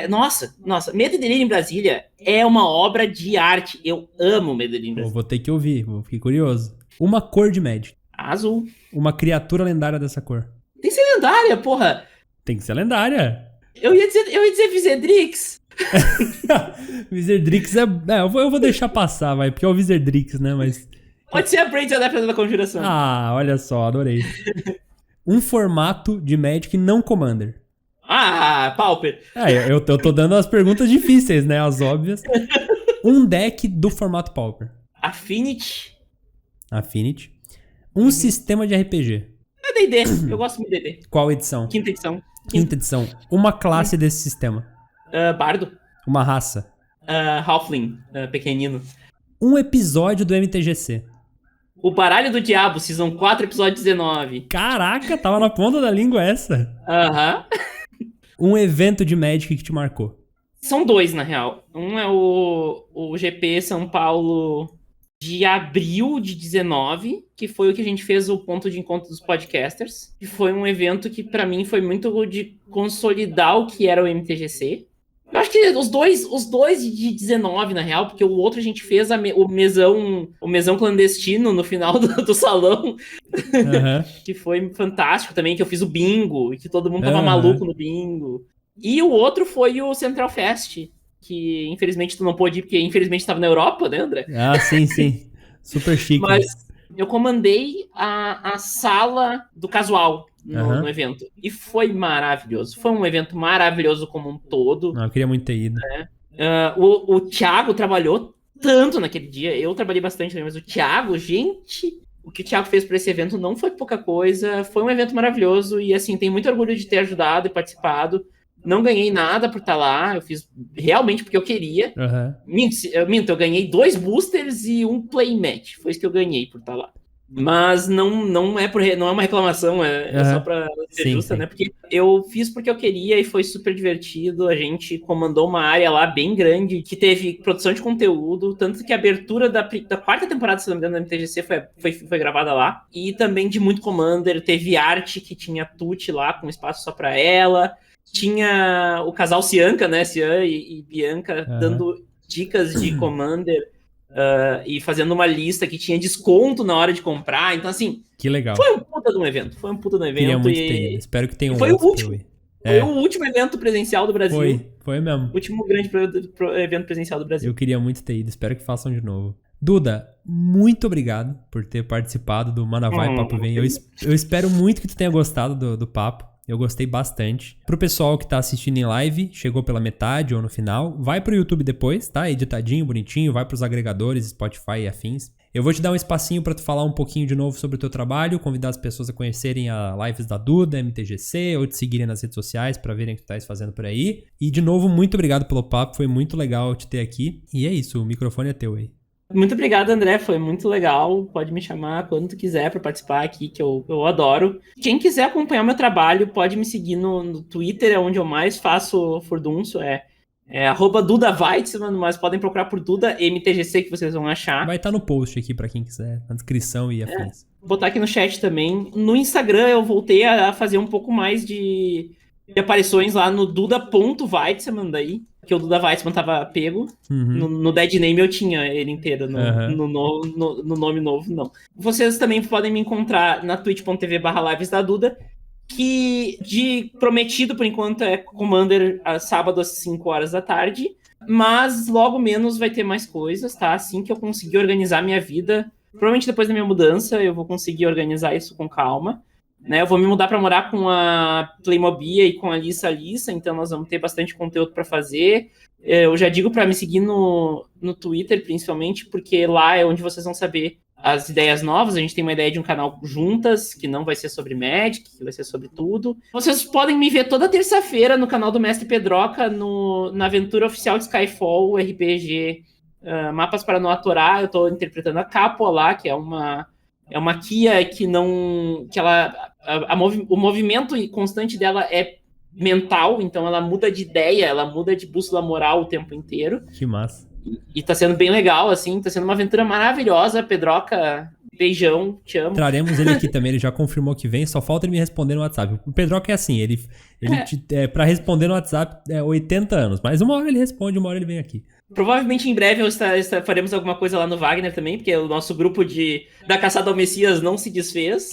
Nossa, Medo e Delírio em Brasília é uma obra de arte. Eu amo Medo e Delírio em Brasília. Vou ter que ouvir, fiquei curioso. Uma cor de Magic. Azul. Uma criatura lendária dessa cor. Tem que ser lendária, porra. Tem que ser lendária. Eu ia dizer Wizardrix. Wizardrix eu vou deixar passar, vai, porque é o Wizardrix, né, mas... Pode ser a Braids Adepta da Conjuração. Olha só, adorei. Um formato de Magic não Commander. Pauper. Eu tô dando as perguntas difíceis, né, as óbvias. Um deck do formato Pauper. Affinity. Um sistema de RPG. É D&D, eu gosto muito de D&D. Qual edição? Quinta edição. Uma classe desse sistema. Bardo. Uma raça. Halfling, pequenino. Um episódio do MTGC. O Baralho do Diabo, Season 4, episódio 19. Caraca, tava na ponta da língua essa. Aham. Um evento de Magic que te marcou. São dois, na real. Um é o GP São Paulo de abril de 19, que foi o que a gente fez o ponto de encontro dos podcasters. E foi um evento que, pra mim, foi muito de consolidar o que era o MTGC. Eu acho que os dois de 19, na real, porque o outro a gente fez o mesão clandestino no final do salão, que foi fantástico também, que eu fiz o bingo, e que todo mundo tava maluco no bingo. E o outro foi o Central Fest, que infelizmente tu não pôde ir, porque infelizmente tava na Europa, né, André? Ah, sim. Super chique. Mas eu comandei a sala do casual no evento. E foi maravilhoso. Foi um evento maravilhoso como um todo. Eu queria muito ter ido. O Thiago trabalhou tanto naquele dia. Eu trabalhei bastante também, mas o Thiago, gente... O que o Thiago fez para esse evento não foi pouca coisa. Foi um evento maravilhoso. E, assim, tenho muito orgulho de ter ajudado e participado. Não ganhei nada por estar lá. Eu fiz realmente porque eu queria. Minto, eu ganhei 2 boosters e um playmatch. Foi isso que eu ganhei por estar lá. Mas não é uma reclamação, é só pra ser justa, né? Porque eu fiz porque eu queria e foi super divertido. A gente comandou uma área lá bem grande, que teve produção de conteúdo, tanto que a abertura da 4ª temporada, se não me engano, da MTGC foi gravada lá. E também de muito Commander, teve arte que tinha Tuti lá, com espaço só pra ela. Tinha o casal Cianca, né? Cian e Bianca, dando dicas de Commander. E fazendo uma lista que tinha desconto na hora de comprar. Então, assim... Que legal. Foi um puta de um evento. Queria muito ter ido. Espero que tenha um foi outro. O último. Foi o último evento presencial do Brasil. Foi mesmo. O último grande evento presencial do Brasil. Eu queria muito ter ido. Espero que façam de novo. Duda, muito obrigado por ter participado do Manavai Papo Vem. Eu espero muito que tu tenha gostado do papo. Eu gostei bastante. Pro pessoal que tá assistindo em live, chegou pela metade ou no final, vai pro YouTube depois, tá? Editadinho, bonitinho, vai pros agregadores, Spotify e afins. Eu vou te dar um espacinho pra tu falar um pouquinho de novo sobre o teu trabalho, convidar as pessoas a conhecerem as lives da Duda, MTGC, ou te seguirem nas redes sociais pra verem o que tu tá fazendo por aí. E de novo, muito obrigado pelo papo, foi muito legal te ter aqui. E é isso, o microfone é teu aí. Muito obrigado, André. Foi muito legal. Pode me chamar quando tu quiser para participar aqui, que eu adoro. Quem quiser acompanhar meu trabalho, pode me seguir no Twitter, é onde eu mais faço furdunço. É @DudaWeitzman, mas podem procurar por Duda MTGC que vocês vão achar. Vai estar no post aqui para quem quiser, na descrição e afins. Vou botar aqui no chat também. No Instagram eu voltei a fazer um pouco mais de aparições lá no Duda.Weitzman daí. Que o Duda Weitzman tava pego. No Dead Name eu tinha ele inteiro. No nome novo, não. Vocês também podem me encontrar na twitch.tv/lives da Duda. Que de prometido, por enquanto, é Commander sábado às 5 horas da tarde. Mas logo menos vai ter mais coisas, tá? Assim que eu conseguir organizar minha vida. Provavelmente depois da minha mudança eu vou conseguir organizar isso com calma. Né, eu vou me mudar para morar com a Playmobia e com a Alissa, então nós vamos ter bastante conteúdo para fazer. Eu já digo para me seguir no Twitter, principalmente, porque lá é onde vocês vão saber as ideias novas. A gente tem uma ideia de um canal juntas, que não vai ser sobre Magic, que vai ser sobre tudo. Vocês podem me ver toda terça-feira no canal do Mestre Pedroca, na aventura oficial de Skyfall, RPG Mapas para não Atorar. Eu estou interpretando a Capua lá, que é uma Kia que não... que ela... o movimento constante dela é mental, então ela muda de ideia, ela muda de bússola moral o tempo inteiro. Que massa. E tá sendo bem legal, assim, tá sendo uma aventura maravilhosa. Pedroca, beijão, te amo. Traremos ele aqui também, ele já confirmou que vem, só falta ele me responder no WhatsApp. O Pedroca é assim, ele pra responder no WhatsApp é 80 anos, mas uma hora ele responde, uma hora ele vem aqui. Provavelmente em breve faremos alguma coisa lá no Wagner também, porque o nosso grupo da Caçada ao Messias não se desfez.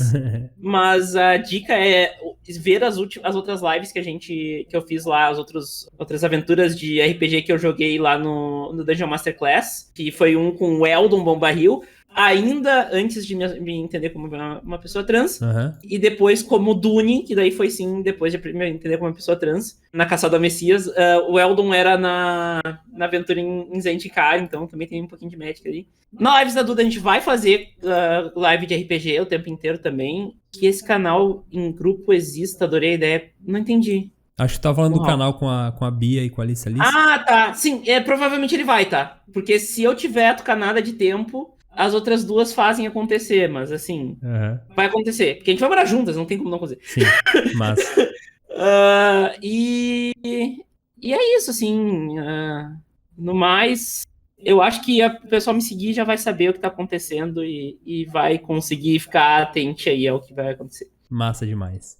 Mas a dica é ver as outras lives que eu fiz lá, as outras aventuras de RPG que eu joguei lá no Dungeon Masterclass, que foi um com o Eldon Bombarril, ainda antes de me entender como uma pessoa trans, e depois como Dune, que daí foi sim, depois de me entender como uma pessoa trans, na Caçada ao Messias. O Eldon era na aventura em Zendikar, então também tem um pouquinho de Magic ali. Na Lives da Duda a gente vai fazer live de RPG o tempo inteiro também. Que esse canal em grupo exista, adorei a ideia. Não entendi. Acho que tu tava falando do canal com a Bia e com a Alice. Ah, tá. Sim, provavelmente ele vai, tá? Porque se eu tiver tucanada de tempo... as outras duas fazem acontecer, mas assim, vai acontecer. Porque a gente vai morar juntas, não tem como não acontecer. Sim, mas... E é isso, assim. No mais, eu acho que o pessoal me seguir já vai saber o que tá acontecendo e vai conseguir ficar atente aí ao que vai acontecer. Massa demais.